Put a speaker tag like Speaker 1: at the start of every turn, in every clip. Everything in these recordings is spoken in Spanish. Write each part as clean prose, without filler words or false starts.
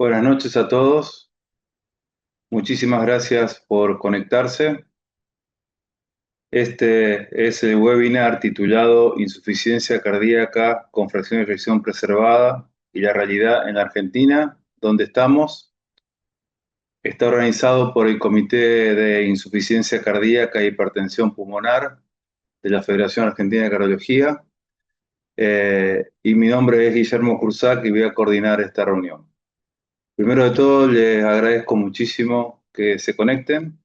Speaker 1: Buenas noches a todos. Muchísimas gracias por conectarse. Este es el webinar titulado Insuficiencia cardíaca con fracción de eyección preservada y la realidad en la Argentina, donde estamos. Está organizado por el Comité de Insuficiencia Cardíaca e Hipertensión Pulmonar de la Federación Argentina de Cardiología. Y mi nombre es Guillermo Cursac y voy a coordinar esta reunión. Primero de todo, les agradezco muchísimo que se conecten.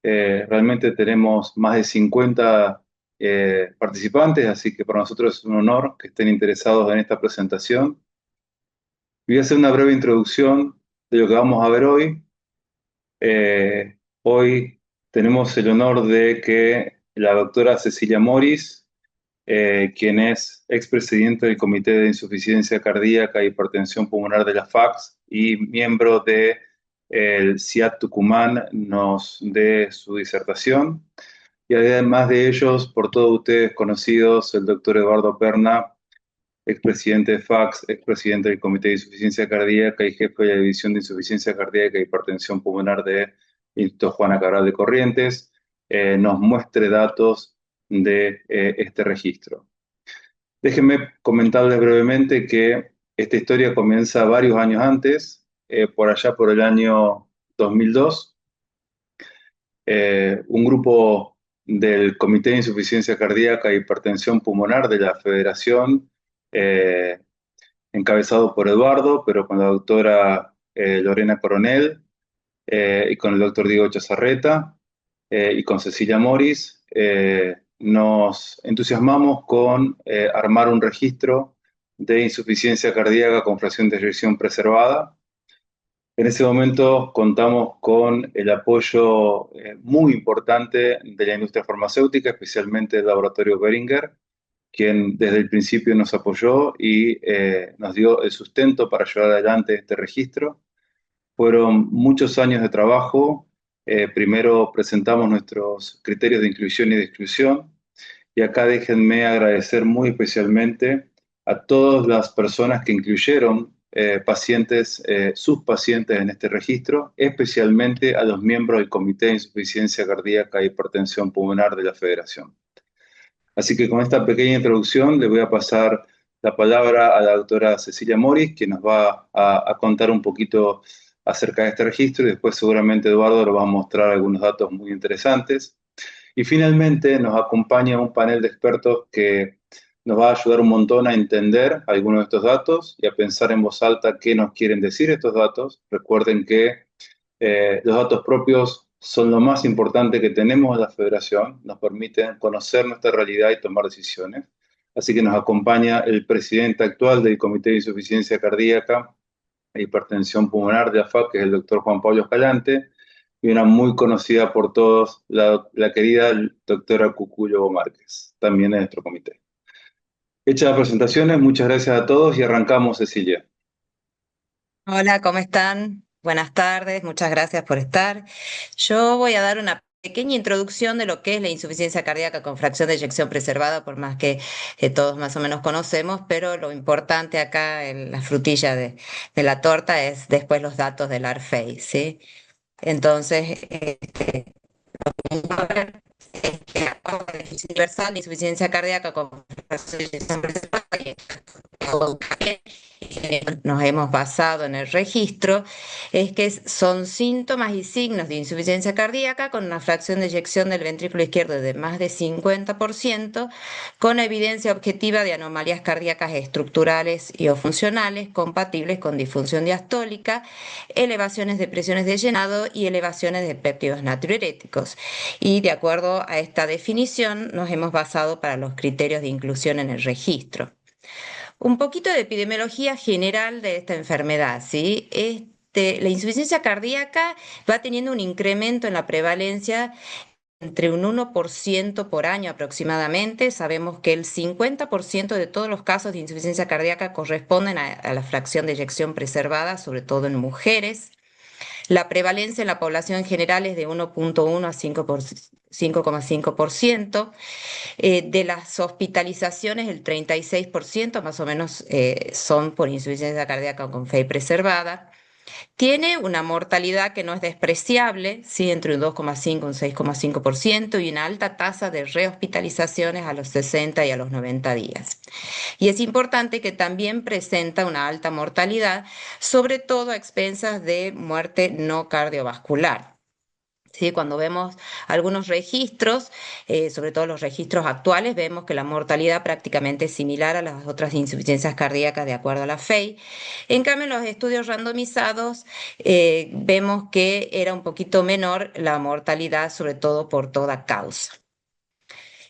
Speaker 1: Realmente tenemos más de 50 participantes, así que para nosotros es un honor que estén interesados en esta presentación. Voy a hacer una breve introducción de lo que vamos a ver hoy. Hoy tenemos el honor de que la doctora Cecilia Moris, quien es expresidente del Comité de Insuficiencia Cardíaca e Hipertensión Pulmonar de la FACS y miembro de el CIAT Tucumán, nos dé su disertación. Y además de ellos, por todos ustedes conocidos, el doctor Eduardo Perna, expresidente de FACS, expresidente del Comité de Insuficiencia Cardíaca y jefe de la División de Insuficiencia Cardíaca e Hipertensión Pulmonar de Instituto Juana Cabral de Corrientes, nos muestre datos de este registro. Déjenme comentarles brevemente que esta historia comienza varios años antes, por allá por el año 2002. Un grupo del Comité de Insuficiencia Cardíaca e Hipertensión Pulmonar de la Federación, eh, encabezado por Eduardo, pero con la doctora Lorena Coronel y con el doctor Diego Chazarreta y con Cecilia Moris, nos entusiasmamos con armar un registro de insuficiencia cardíaca con fracción de eyección preservada. En ese momento contamos con el apoyo muy importante de la industria farmacéutica, especialmente del laboratorio Beringer, quien desde el principio nos apoyó y nos dio el sustento para llevar adelante este registro. Fueron muchos años de trabajo. Primero presentamos nuestros criterios de inclusión y de exclusión. Y acá déjenme agradecer muy especialmente a todas las personas que incluyeron pacientes, sus pacientes en este registro, especialmente a los miembros del Comité de Insuficiencia Cardíaca e Hipertensión Pulmonar de la Federación. Así que con esta pequeña introducción le voy a pasar la palabra a la doctora Cecilia Moris, que nos va a contar un poquito acerca de este registro y después seguramente Eduardo nos va a mostrar algunos datos muy interesantes. Y finalmente nos acompaña un panel de expertos que nos va a ayudar un montón a entender algunos de estos datos y a pensar en voz alta qué nos quieren decir estos datos. Recuerden que los datos propios son lo más importante que tenemos en la federación, nos permiten conocer nuestra realidad y tomar decisiones. Así que nos acompaña el presidente actual del Comité de Insuficiencia Cardíaca e Hipertensión Pulmonar de AFAC, que es el doctor Juan Pablo Escalante, y una muy conocida por todos, la querida doctora Cucuyo Márquez, también de nuestro comité. Hechas las presentaciones, muchas gracias a todos y arrancamos, Cecilia.
Speaker 2: Hola, ¿cómo están? Buenas tardes, muchas gracias por estar. Yo voy a dar una pequeña introducción de lo que es la insuficiencia cardíaca con fracción de eyección preservada, por más que todos más o menos conocemos, pero lo importante acá en la frutilla de la torta es después los datos del ARFEI, ¿sí? Entonces, vamos a ver que la déficit universal de insuficiencia cardíaca con fracción de eyección preservada nos hemos basado en el registro, es que son síntomas y signos de insuficiencia cardíaca con una fracción de eyección del ventrículo izquierdo de más de 50%, con evidencia objetiva de anomalías cardíacas estructurales y o funcionales compatibles con disfunción diastólica, elevaciones de presiones de llenado y elevaciones de péptidos natriuréticos. Y de acuerdo a esta definición nos hemos basado para los criterios de inclusión en el registro. Un poquito de epidemiología general de esta enfermedad, ¿sí? La insuficiencia cardíaca va teniendo un incremento en la prevalencia entre un 1% por año aproximadamente. Sabemos que el 50% de todos los casos de insuficiencia cardíaca corresponden a la fracción de eyección preservada, sobre todo en mujeres. La prevalencia en la población general es de 1,1 a 5,5%. De las hospitalizaciones, el 36% más o menos son por insuficiencia cardíaca con fe preservada. Tiene una mortalidad que no es despreciable, ¿sí? Entre un 2,5 y un 6,5% y una alta tasa de rehospitalizaciones a los 60 y a los 90 días. Y es importante que también presenta una alta mortalidad, sobre todo a expensas de muerte no cardiovascular. Sí, cuando vemos algunos registros, sobre todo los registros actuales, vemos que la mortalidad prácticamente es similar a las otras insuficiencias cardíacas de acuerdo a la FEI. En cambio, en los estudios randomizados vemos que era un poquito menor la mortalidad, sobre todo por toda causa.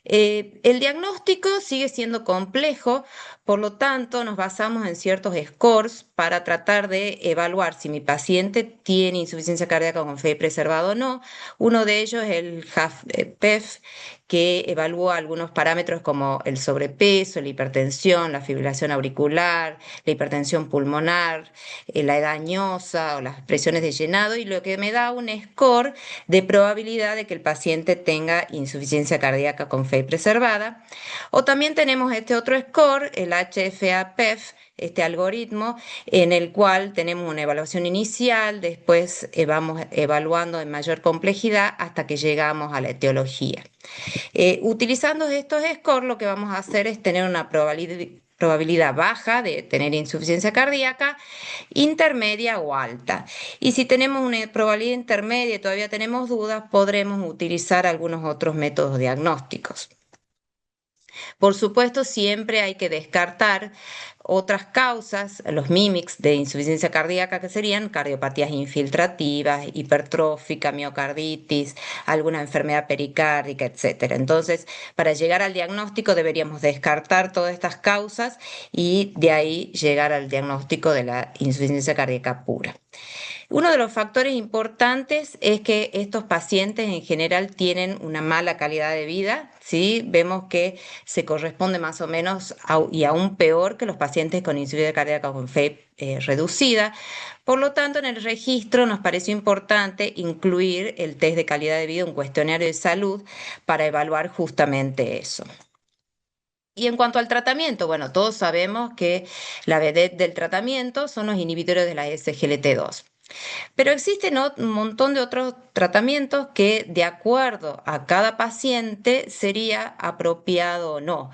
Speaker 2: El diagnóstico sigue siendo complejo, por lo tanto nos basamos en ciertos scores para tratar de evaluar si mi paciente tiene insuficiencia cardíaca con fe preservada o no. Uno de ellos es el HFpEF, que evalúa algunos parámetros como el sobrepeso, la hipertensión, la fibrilación auricular, la hipertensión pulmonar, la edad añosa o las presiones de llenado, y lo que me da un score de probabilidad de que el paciente tenga insuficiencia cardíaca con fe preservada. O también tenemos este otro score, el HFA-PEF, este algoritmo en el cual tenemos una evaluación inicial, después vamos evaluando en mayor complejidad hasta que llegamos a la etiología. Utilizando estos scores, lo que vamos a hacer es tener una probabilidad baja de tener insuficiencia cardíaca, intermedia o alta. Y si tenemos una probabilidad intermedia y todavía tenemos dudas, podremos utilizar algunos otros métodos diagnósticos. Por supuesto, siempre hay que descartar otras causas, los mímics de insuficiencia cardíaca, que serían cardiopatías infiltrativas, hipertrófica, miocarditis, alguna enfermedad pericárdica, etcétera. Entonces, para llegar al diagnóstico deberíamos descartar todas estas causas y de ahí llegar al diagnóstico de la insuficiencia cardíaca pura. Uno de los factores importantes es que estos pacientes en general tienen una mala calidad de vida, ¿sí? Vemos que se corresponde más o menos y aún peor que los pacientes con insuficiencia cardíaca con fe reducida. Por lo tanto, en el registro nos pareció importante incluir el test de calidad de vida, un cuestionario de salud, para evaluar justamente eso. Y en cuanto al tratamiento, bueno, todos sabemos que la vedette del tratamiento son los inhibidores de la SGLT2. Pero existen un montón de otros tratamientos que, de acuerdo a cada paciente, sería apropiado o no.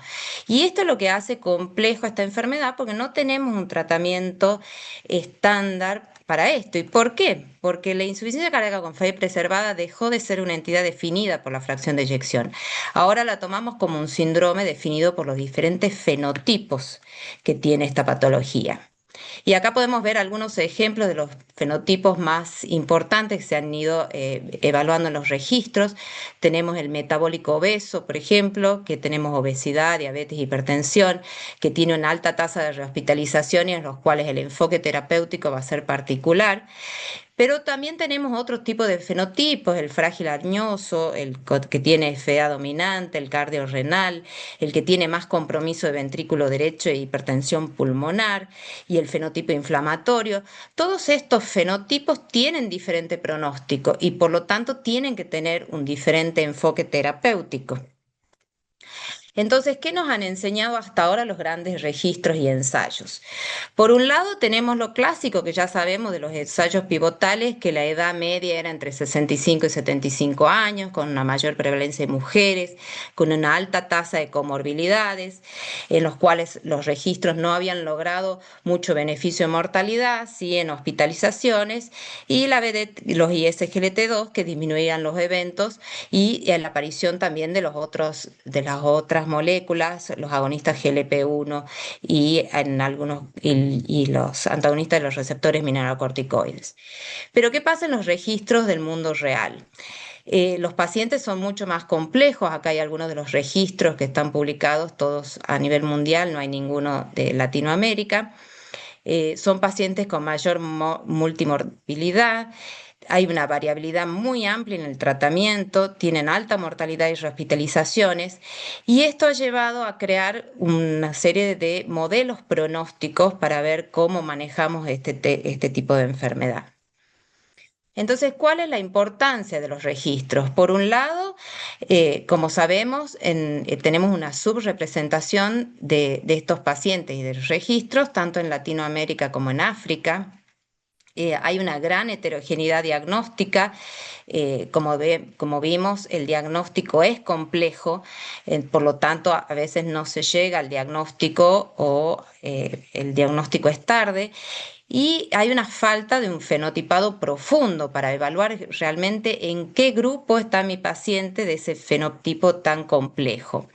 Speaker 2: Y esto es lo que hace complejo esta enfermedad, porque no tenemos un tratamiento estándar para esto. ¿Y por qué? Porque la insuficiencia cardíaca con fe preservada dejó de ser una entidad definida por la fracción de eyección. Ahora la tomamos como un síndrome definido por los diferentes fenotipos que tiene esta patología. Y acá podemos ver algunos ejemplos de los fenotipos más importantes que se han ido evaluando en los registros. Tenemos el metabólico obeso, por ejemplo, que tenemos obesidad, diabetes, hipertensión, que tiene una alta tasa de rehospitalización y en los cuales el enfoque terapéutico va a ser particular. Pero también tenemos otros tipos de fenotipos, el frágil añoso, que tiene FA dominante, el cardiorrenal, el que tiene más compromiso de ventrículo derecho e hipertensión pulmonar, y el fenotipo inflamatorio. Todos estos fenotipos tienen diferente pronóstico y por lo tanto tienen que tener un diferente enfoque terapéutico. Entonces, ¿qué nos han enseñado hasta ahora los grandes registros y ensayos? Por un lado, tenemos lo clásico que ya sabemos de los ensayos pivotales, que la edad media era entre 65 y 75 años, con una mayor prevalencia de mujeres, con una alta tasa de comorbilidades, en los cuales los registros no habían logrado mucho beneficio en mortalidad, sí en hospitalizaciones, y los ISGLT2 que disminuían los eventos y en la aparición también de las otras moléculas, los agonistas GLP-1 y los antagonistas de los receptores mineralocorticoides. Pero ¿qué pasa en los registros del mundo real? Los pacientes son mucho más complejos. Acá hay algunos de los registros que están publicados, todos a nivel mundial, no hay ninguno de Latinoamérica. Son pacientes con mayor multimorbilidad. Hay una variabilidad muy amplia en el tratamiento, tienen alta mortalidad y rehospitalizaciones, y esto ha llevado a crear una serie de modelos pronósticos para ver cómo manejamos este tipo de enfermedad. Entonces, ¿cuál es la importancia de los registros? Por un lado, como sabemos, tenemos una subrepresentación de estos pacientes y de los registros, tanto en Latinoamérica como en África. hay una gran heterogeneidad diagnóstica. Como vimos, el diagnóstico es complejo, por lo tanto, a veces no se llega al diagnóstico o el diagnóstico es tarde. Y hay una falta de un fenotipado profundo para evaluar realmente en qué grupo está mi paciente de ese fenotipo tan complejo.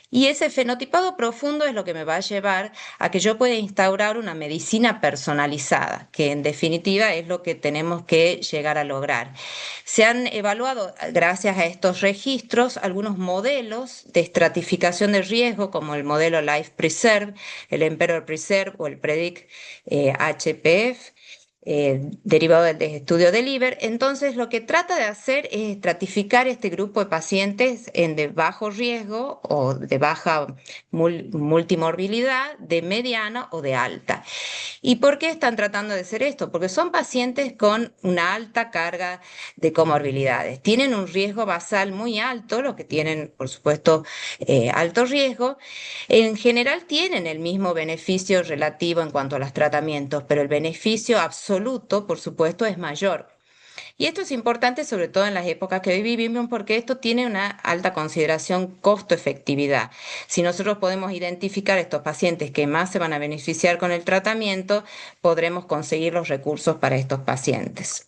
Speaker 2: Y ese fenotipado profundo es lo que me va a llevar a que yo pueda instaurar una medicina personalizada, que en definitiva es lo que tenemos que llegar a lograr. Se han evaluado, gracias a estos registros, algunos modelos de estratificación de riesgo, como el modelo Life Preserve, el Emperor Preserve o el Predict HPF, derivado del estudio de Liver. Entonces, lo que trata de hacer es estratificar este grupo de pacientes en de bajo riesgo o de baja multimorbilidad, de mediana o de alta. ¿Y por qué están tratando de hacer esto? Porque son pacientes con una alta carga de comorbilidades. Tienen un riesgo basal muy alto, los que tienen, por supuesto, alto riesgo. En general tienen el mismo beneficio relativo en cuanto a los tratamientos, pero el beneficio absoluto, por supuesto, es mayor. Y esto es importante sobre todo en las épocas que hoy vivimos porque esto tiene una alta consideración costo-efectividad. Si nosotros podemos identificar estos pacientes que más se van a beneficiar con el tratamiento, podremos conseguir los recursos para estos pacientes.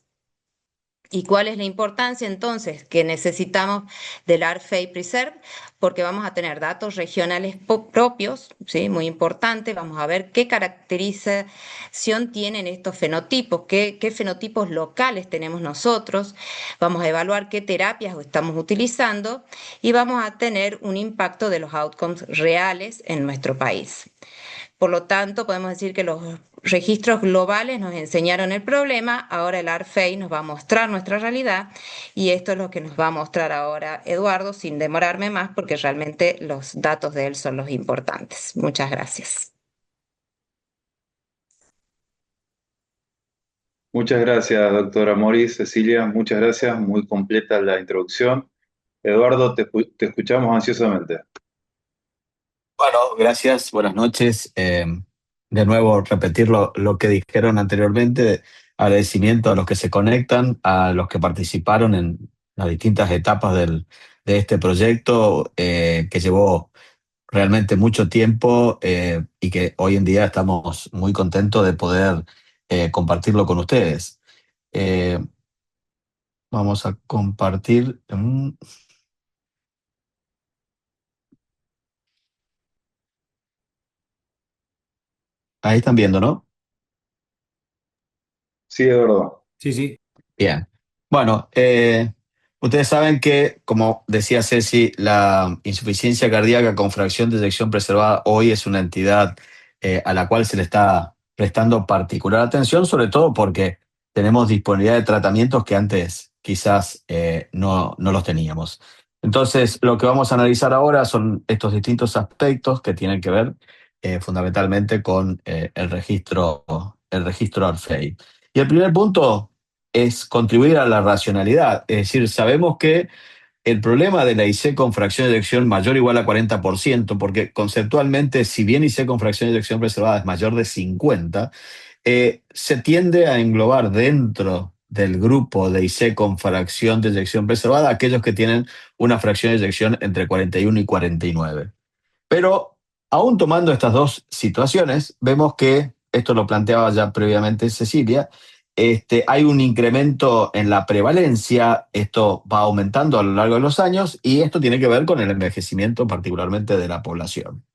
Speaker 2: ¿Y cuál es la importancia entonces que necesitamos del ARFEI Preserve? Porque vamos a tener datos regionales propios, ¿sí? Muy importante. Vamos a ver qué caracterización tienen estos fenotipos, qué fenotipos locales tenemos nosotros. Vamos a evaluar qué terapias estamos utilizando y vamos a tener un impacto de los outcomes reales en nuestro país. Por lo tanto, podemos decir que los registros globales nos enseñaron el problema, ahora el ARFEI nos va a mostrar nuestra realidad y esto es lo que nos va a mostrar ahora Eduardo, sin demorarme más, porque realmente los datos de él son los importantes. Muchas gracias.
Speaker 1: Muchas gracias, doctora Moris. Cecilia, muchas gracias. Muy completa la introducción. Eduardo, te escuchamos ansiosamente.
Speaker 3: Bueno, gracias, buenas noches. De nuevo, repetir lo que dijeron anteriormente, agradecimiento a los que se conectan, a los que participaron en las distintas etapas de este proyecto, que llevó realmente mucho tiempo, y que hoy en día estamos muy contentos de poder compartirlo con ustedes. Eh, Vamos a compartir. Ahí están viendo, ¿no?
Speaker 1: Sí, Eduardo.
Speaker 4: Sí, sí.
Speaker 3: Bien. Bueno, ustedes saben que, como decía Ceci, la insuficiencia cardíaca con fracción de eyección preservada hoy es una entidad a la cual se le está prestando particular atención, sobre todo porque tenemos disponibilidad de tratamientos que antes quizás no los teníamos. Entonces, lo que vamos a analizar ahora son estos distintos aspectos que tienen que ver fundamentalmente con el registro ARFEI. Y el primer punto es contribuir a la racionalidad. Es decir, sabemos que el problema de la IC con fracción de eyección mayor o igual a 40%, porque conceptualmente, si bien IC con fracción de eyección preservada es mayor de 50, se tiende a englobar dentro del grupo de IC con fracción de eyección preservada aquellos que tienen una fracción de eyección entre 41 y 49. Pero aún tomando estas dos situaciones, vemos que, esto lo planteaba ya previamente Cecilia, hay un incremento en la prevalencia, esto va aumentando a lo largo de los años y esto tiene que ver con el envejecimiento particularmente de la población.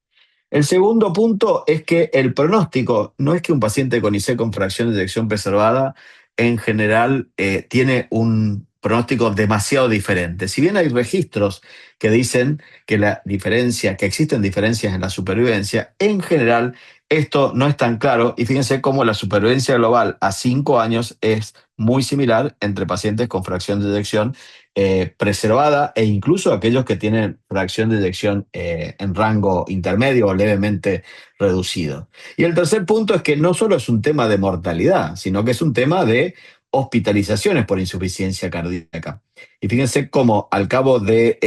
Speaker 3: El segundo punto es que el pronóstico no es que un paciente con IC con fracción de eyección preservada en general tiene un pronóstico demasiado diferente. Si bien hay registros que dicen que que existen diferencias en la supervivencia, en general esto no es tan claro y fíjense cómo la supervivencia global a 5 años es muy similar entre pacientes con fracción de eyección preservada e incluso aquellos que tienen fracción de eyección en rango intermedio o levemente reducido. Y el tercer punto es que no solo es un tema de mortalidad, sino que es un tema de hospitalizaciones por insuficiencia cardíaca. Y fíjense cómo al cabo de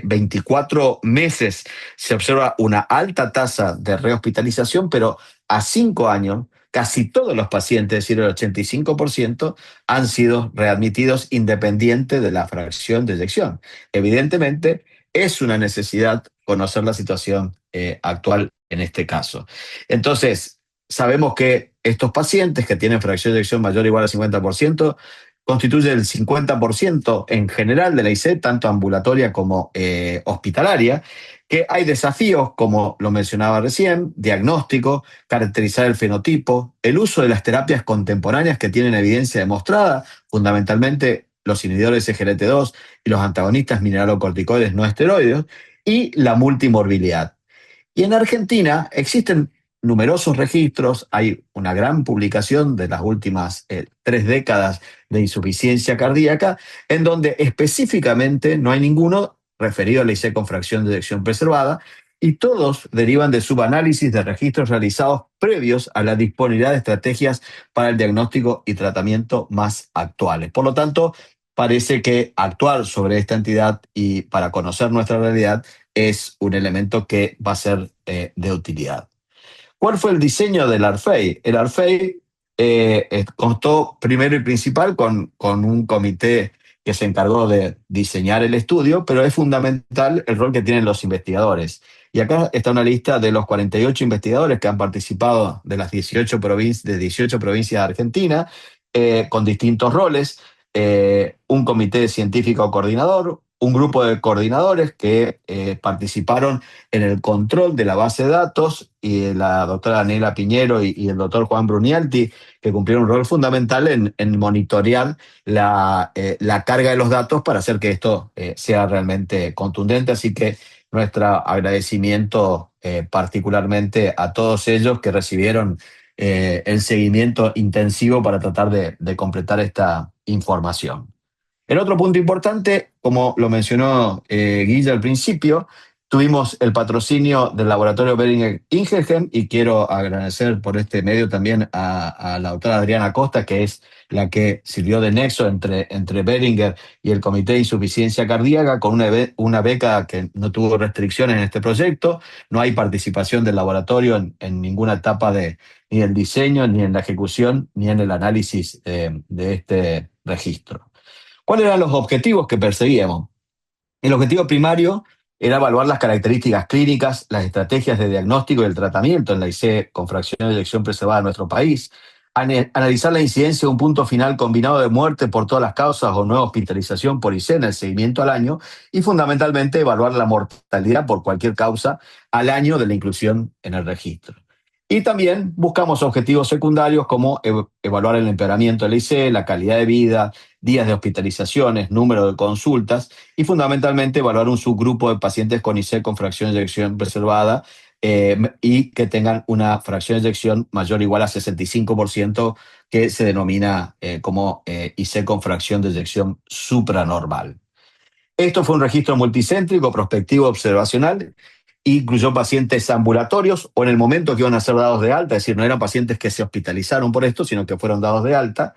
Speaker 3: 24 meses se observa una alta tasa de rehospitalización, pero a 5 años casi todos los pacientes, es decir, el 85%, han sido readmitidos independiente de la fracción de eyección. Evidentemente, es una necesidad conocer la situación actual en este caso. Entonces, sabemos que estos pacientes que tienen fracción de eyección mayor o igual al 50% constituye el 50% en general de la IC, tanto ambulatoria como hospitalaria, que hay desafíos, como lo mencionaba recién, diagnóstico, caracterizar el fenotipo, el uso de las terapias contemporáneas que tienen evidencia demostrada, fundamentalmente los inhibidores SGLT2 y los antagonistas mineralocorticoides no esteroides, y la multimorbilidad. Y en Argentina existen numerosos registros, hay una gran publicación de las últimas 3 décadas de insuficiencia cardíaca, en donde específicamente no hay ninguno referido a la IC con fracción de eyección preservada, y todos derivan de subanálisis de registros realizados previos a la disponibilidad de estrategias para el diagnóstico y tratamiento más actuales. Por lo tanto, parece que actuar sobre esta entidad y para conocer nuestra realidad es un elemento que va a ser de utilidad. ¿Cuál fue el diseño del ARFEI? El ARFEI constó primero y principal con un comité que se encargó de diseñar el estudio, pero es fundamental el rol que tienen los investigadores. Y acá está una lista de los 48 investigadores que han participado de las 18 provincias de Argentina, con distintos roles, un comité científico coordinador, un grupo de coordinadores que participaron en el control de la base de datos, y la doctora Daniela Piñero y el doctor Juan Brunialti, que cumplieron un rol fundamental en monitorear la carga de los datos para hacer que esto sea realmente contundente. Así que nuestro agradecimiento particularmente a todos ellos que recibieron el seguimiento intensivo para tratar de completar esta información. El otro punto importante, como lo mencionó Guilla al principio, tuvimos el patrocinio del laboratorio Boehringer Ingelheim, y quiero agradecer por este medio también a la doctora Adriana Costa, que es la que sirvió de nexo entre Boehringer y el Comité de Insuficiencia Cardíaca, con una beca que no tuvo restricciones en este proyecto. No hay participación del laboratorio en ninguna etapa ni el diseño, ni en la ejecución, ni en el análisis de este registro. ¿Cuáles eran los objetivos que perseguíamos? El objetivo primario era evaluar las características clínicas, las estrategias de diagnóstico y el tratamiento en la IC con fracción de eyección preservada en nuestro país, analizar la incidencia de un punto final combinado de muerte por todas las causas o nueva hospitalización por IC en el seguimiento al año, y fundamentalmente evaluar la mortalidad por cualquier causa al año de la inclusión en el registro. Y también buscamos objetivos secundarios como evaluar el empeoramiento de la IC, la calidad de vida, días de hospitalizaciones, número de consultas, y fundamentalmente evaluar un subgrupo de pacientes con IC con fracción de eyección preservada y que tengan una fracción de eyección mayor o igual a 65%, que se denomina como IC con fracción de eyección supranormal. Esto fue un registro multicéntrico, prospectivo, observacional. Incluyó pacientes ambulatorios o en el momento que iban a ser dados de alta, es decir, no eran pacientes que se hospitalizaron por esto, sino que fueron dados de alta.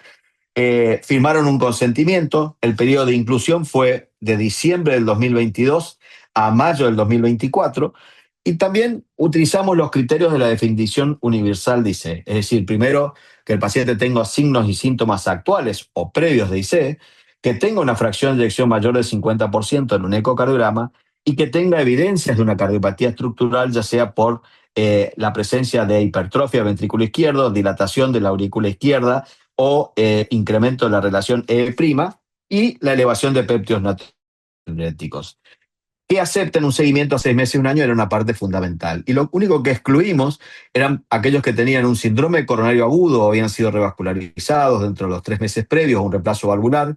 Speaker 3: Firmaron un consentimiento. El periodo de inclusión fue de diciembre del 2022 a mayo del 2024. Y también utilizamos los criterios de la definición universal de IC. Es decir, primero, que el paciente tenga signos y síntomas actuales o previos de IC, que tenga una fracción de eyección mayor del 50% en un ecocardiograma, y que tenga evidencias de una cardiopatía estructural, ya sea por la presencia de hipertrofia del ventrículo izquierdo, dilatación de la aurícula izquierda o incremento de la relación E', y la elevación de péptidos natriuréticos. Que acepten un seguimiento a 6 meses y un año era una parte fundamental. Y lo único que excluimos eran aquellos que tenían un síndrome coronario agudo o habían sido revascularizados dentro de los 3 meses previos a un reemplazo valvular,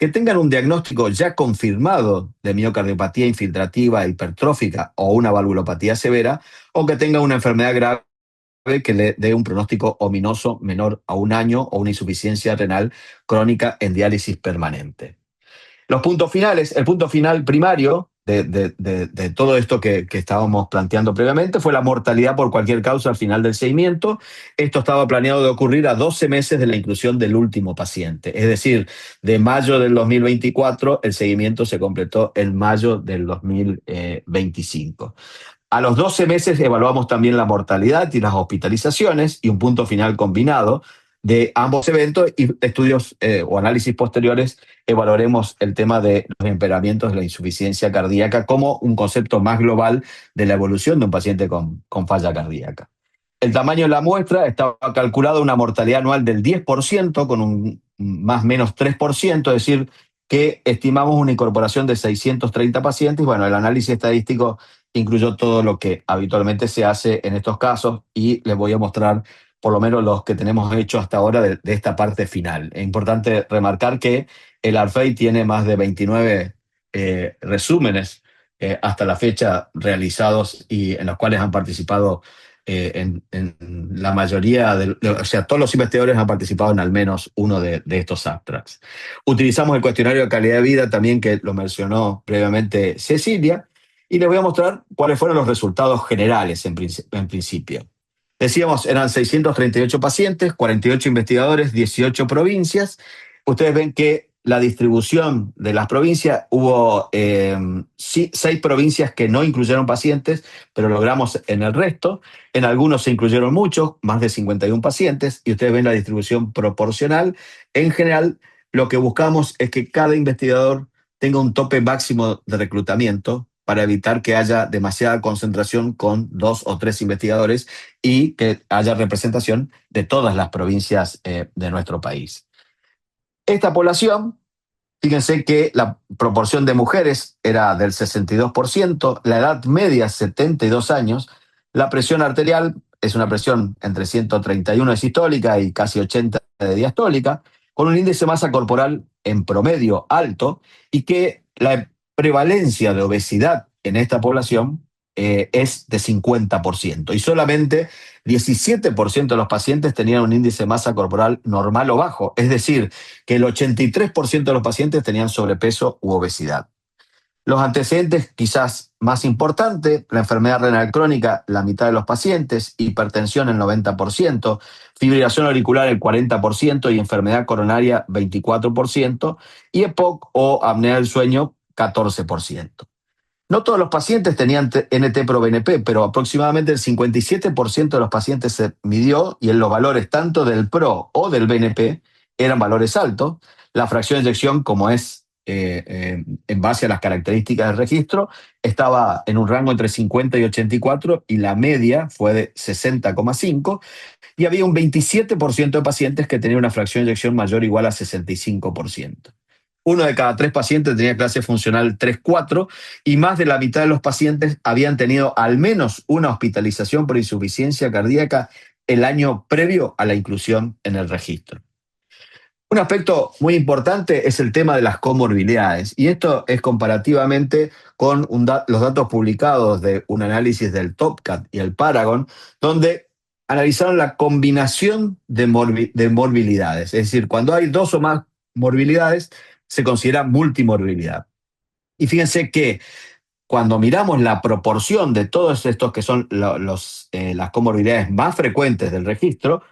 Speaker 3: que tengan un diagnóstico ya confirmado de miocardiopatía infiltrativa hipertrófica o una valvulopatía severa, o que tengan una enfermedad grave que le dé un pronóstico ominoso menor a 1 año, o una insuficiencia renal crónica en diálisis permanente. Los puntos finales, el punto final primario de todo esto que estábamos planteando previamente fue la mortalidad por cualquier causa al final del seguimiento. Esto estaba planeado de ocurrir a 12 meses de la inclusión del último paciente. Es decir, de mayo del 2024, el seguimiento se completó en mayo del 2025. A los 12 meses evaluamos también la mortalidad y las hospitalizaciones y un punto final combinado de ambos eventos, y estudios o análisis posteriores evaluaremos el tema de los empeoramientos de la insuficiencia cardíaca como un concepto más global de la evolución de un paciente con falla cardíaca. El tamaño de la muestra estaba calculado una mortalidad anual del 10% con un más o menos 3%, es decir, que estimamos una incorporación de 630 pacientes. Bueno, el análisis estadístico incluyó todo lo que habitualmente se hace en estos casos y les voy a mostrar por lo menos los que tenemos hecho hasta ahora de esta parte final. Es importante remarcar que el ARFEI tiene más de 29 resúmenes hasta la fecha realizados y en los cuales han participado en la mayoría, o sea, todos los investigadores han participado en al menos uno de estos abstracts. Utilizamos el cuestionario de calidad de vida también, que lo mencionó previamente Cecilia, y les voy a mostrar cuáles fueron los resultados generales en principio. Decíamos, eran 638 pacientes, 48 investigadores, 18 provincias. Ustedes ven que la distribución de las provincias, hubo 6 provincias que no incluyeron pacientes, pero logramos en el resto. En algunos se incluyeron muchos, más de 51 pacientes, y ustedes ven la distribución proporcional. En general, lo que buscamos es que cada investigador tenga un tope máximo de reclutamiento para evitar que haya demasiada concentración con 2 o 3 investigadores y que haya representación de todas las provincias de nuestro país. Esta población, fíjense que la proporción de mujeres era del 62%, la edad media 72 años, la presión arterial es una presión entre 131 de sistólica y casi 80 de diastólica, con un índice de masa corporal en promedio alto, y que la prevalencia de obesidad en esta población es de 50%, y solamente 17% de los pacientes tenían un índice de masa corporal normal o bajo, es decir, que el 83% de los pacientes tenían sobrepeso u obesidad. Los antecedentes quizás más importantes: la enfermedad renal crónica, la mitad de los pacientes, hipertensión el 90%, fibrilación auricular el 40% y enfermedad coronaria 24%, y EPOC o apnea del sueño 14%. No todos los pacientes tenían NT-proBNP, pero aproximadamente el 57% de los pacientes se midió, y en los valores tanto del PRO o del BNP eran valores altos. La fracción de eyección, como es en base a las características del registro, estaba en un rango entre 50 y 84, y la media fue de 60,5, y había un 27% de pacientes que tenían una fracción de eyección mayor o igual a 65%. 1 de cada 3 pacientes tenía clase funcional 3-4, y más de la mitad de los pacientes habían tenido al menos una hospitalización por insuficiencia cardíaca el año previo a la inclusión en el registro. Un aspecto muy importante es el tema de las comorbilidades, y esto es comparativamente con los datos publicados de un análisis del TOPCAT y el Paragon, donde analizaron la combinación de morbilidades, es decir, cuando hay 2 o más morbilidades, se considera multimorbilidad. Y fíjense que cuando miramos la proporción de todos estos que son las comorbilidades más frecuentes del registro,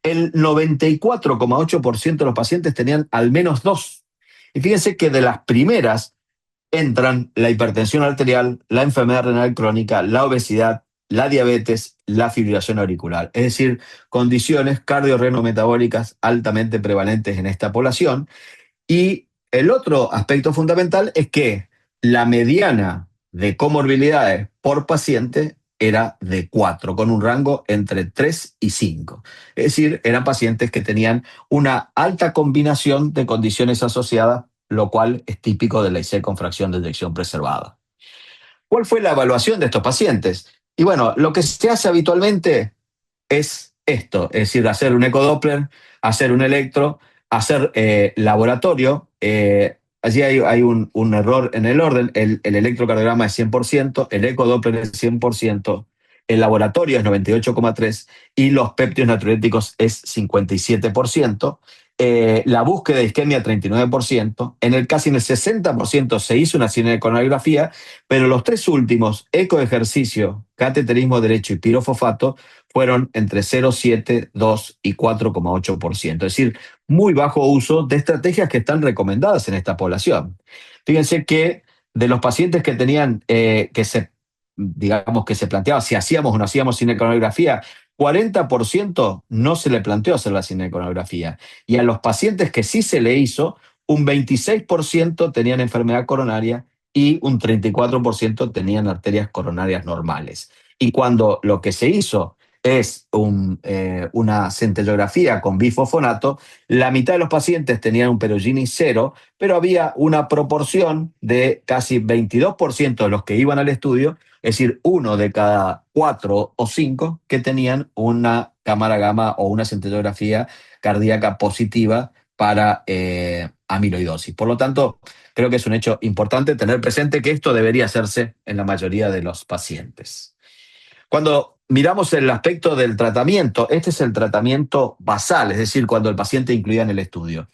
Speaker 3: el 94,8% de los pacientes tenían al menos 2. Y fíjense que de las primeras entran la hipertensión arterial, la enfermedad renal crónica, la obesidad, la diabetes, la fibrilación auricular. Es decir, condiciones cardiorrenometabólicas altamente prevalentes en esta población. Y el otro aspecto fundamental es que la mediana de comorbilidades por paciente era de 4, con un rango entre 3 y 5. Es decir, eran pacientes que tenían una alta combinación de condiciones asociadas, lo cual es típico de la IC con fracción de eyección preservada. ¿Cuál fue la evaluación de estos pacientes? Y bueno, lo que se hace habitualmente es esto, es decir, hacer un ecodoppler, hacer un electro, hacer laboratorio. Allí hay un error en el orden. El electrocardiograma es 100%, el ecodoppler es 100%, el laboratorio es 98,3% y los péptidos natriuréticos es 57%. La búsqueda de isquemia 39%. Casi en el 60% se hizo una cinecoronariografía, pero los 3 últimos, ecoejercicio, cateterismo derecho y pirofosfato, fueron entre 0,7, 2 y 4,8%. Es decir, muy bajo uso de estrategias que están recomendadas en esta población. Fíjense que de los pacientes que tenían, que se digamos que se planteaba si hacíamos o no hacíamos cinecoronografía, 40% no se le planteó hacer la cinecoronografía. Y a los pacientes que sí se le hizo, un 26% tenían enfermedad coronaria y un 34% tenían arterias coronarias normales. Y cuando lo que se hizo es una centellografía con bifosfonato, la mitad de los pacientes tenían un Perugini 0, pero había una proporción de casi 22% de los que iban al estudio, es decir, 1 de cada 4 o 5 que tenían una cámara gamma o una centellografía cardíaca positiva para amiloidosis. Por lo tanto, creo que es un hecho importante tener presente que esto debería hacerse en la mayoría de los pacientes. Cuando miramos el aspecto del tratamiento, este es el tratamiento basal, es decir, cuando el paciente incluía en el estudio.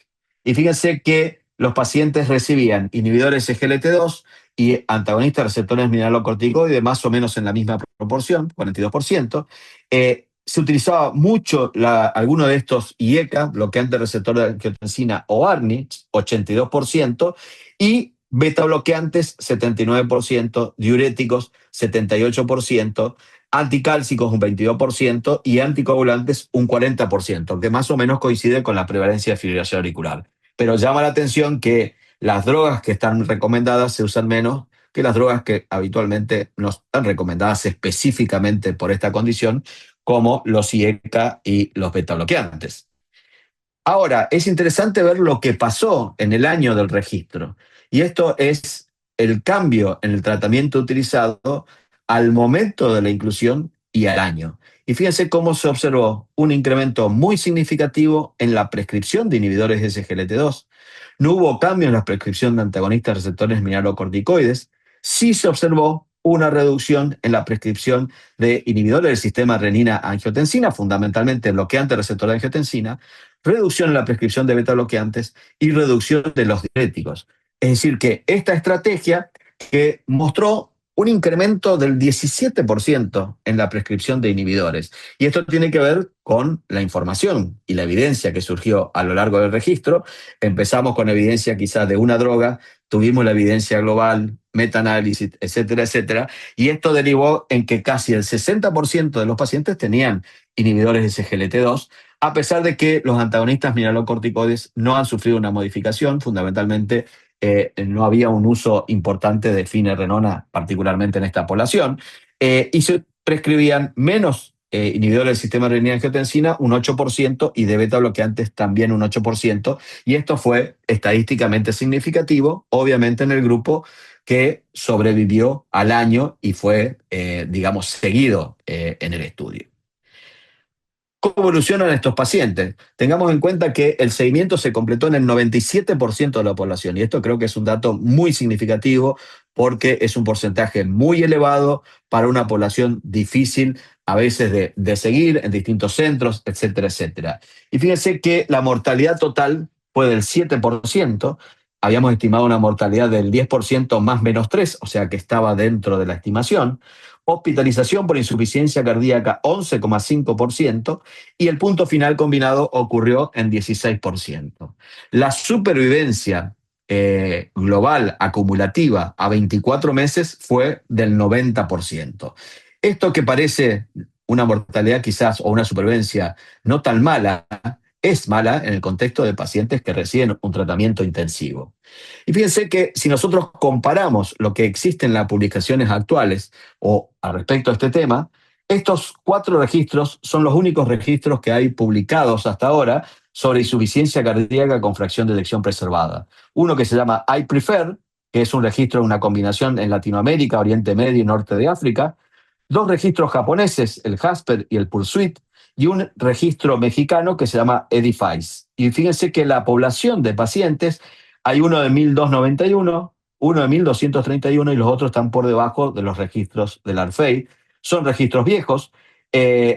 Speaker 3: Y fíjense que los pacientes recibían inhibidores SGLT2 y antagonistas de receptores mineralocorticoides más o menos en la misma proporción, 42%. Se utilizaba mucho alguno de estos IECA, bloqueante receptor de angiotensina o ARNI, 82%, y beta bloqueantes, 79%, diuréticos, 78%, anticálcicos un 22% y anticoagulantes un 40%, que más o menos coincide con la prevalencia de fibrilación auricular. Pero llama la atención que las drogas que están recomendadas se usan menos que las drogas que habitualmente no están recomendadas específicamente por esta condición, como los IECA y los beta bloqueantes. Ahora, es interesante ver lo que pasó en el año del registro. Y esto es el cambio en el tratamiento utilizado al momento de la inclusión y al año. Y fíjense cómo se observó un incremento muy significativo en la prescripción de inhibidores de SGLT2. No hubo cambio en la prescripción de antagonistas receptores mineralocorticoides. Sí se observó una reducción en la prescripción de inhibidores del sistema renina-angiotensina, fundamentalmente bloqueante receptor de angiotensina, reducción en la prescripción de beta bloqueantes y reducción de los diuréticos. Es decir, que esta estrategia que mostró un incremento del 17% en la prescripción de inhibidores. Y esto tiene que ver con la información y la evidencia que surgió a lo largo del registro. Empezamos con evidencia quizás de una droga, tuvimos la evidencia global, metaanálisis, etcétera, etcétera, y esto derivó en que casi el 60% de los pacientes tenían inhibidores de SGLT2, a pesar de que los antagonistas mineralocorticoides no han sufrido una modificación, fundamentalmente no había un uso importante de finerenona, particularmente en esta población, y se prescribían menos inhibidores del sistema renina-angiotensina, un 8%, y de beta bloqueantes también un 8%, y esto fue estadísticamente significativo, obviamente en el grupo que sobrevivió al año y fue, digamos, seguido en el estudio. ¿Cómo evolucionan estos pacientes? Tengamos en cuenta que el seguimiento se completó en el 97% de la población, y esto creo que es un dato muy significativo porque es un porcentaje muy elevado para una población difícil a veces de seguir en distintos centros, etcétera, etcétera. Y fíjense que la mortalidad total fue del 7%, habíamos estimado una mortalidad del 10% más menos 3, o sea que estaba dentro de la estimación. Hospitalización por insuficiencia cardíaca 11,5% y el punto final combinado ocurrió en 16%. La supervivencia global acumulativa a 24 meses fue del 90%. Esto que parece una mortalidad quizás o una supervivencia no tan mala, es mala en el contexto de pacientes que reciben un tratamiento intensivo. Y fíjense que si nosotros comparamos lo que existe en las publicaciones actuales o al respecto a este tema, estos 4 registros son los únicos registros que hay publicados hasta ahora sobre insuficiencia cardíaca con fracción de eyección preservada. Uno que se llama iPrefer, que es un registro de una combinación en Latinoamérica, Oriente Medio y Norte de África, 2 registros japoneses, el Jasper y el Pursuit, y un registro mexicano que se llama Edifice. Y fíjense que la población de pacientes, hay uno de 1.291, uno de 1.231 y los otros están por debajo de los registros del ARFEI. Son registros viejos,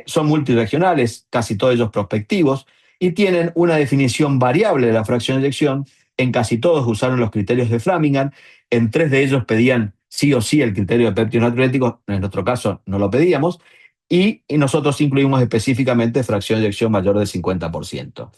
Speaker 3: son multiregionales, casi todos ellos prospectivos, y tienen una definición variable de la fracción de eyección. En casi todos usaron los criterios de Framingham, en 3 de ellos pedían sí o sí el criterio de péptidos natriuréticos, en nuestro caso no lo pedíamos, y nosotros incluimos específicamente fracción de eyección mayor del 50%.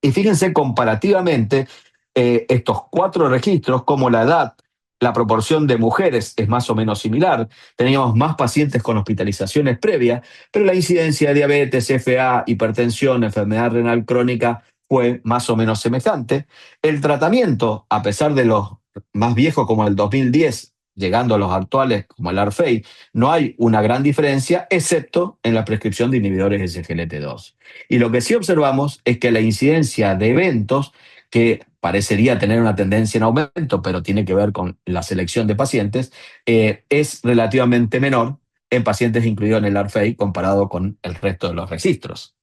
Speaker 3: Y fíjense comparativamente estos 4 registros, como la edad La proporción de mujeres es más o menos similar. Teníamos más pacientes con hospitalizaciones previas, pero la incidencia de diabetes, FA, hipertensión, enfermedad renal crónica fue más o menos semejante. El tratamiento, a pesar de los más viejos como el 2010, llegando a los actuales como el Arfei, no hay una gran diferencia, excepto en la prescripción de inhibidores SGLT2. Y lo que sí observamos es que la incidencia de eventos, que parecería tener una tendencia en aumento, pero tiene que ver con la selección de pacientes, es relativamente menor en pacientes incluidos en el Arfei comparado con el resto de los registros.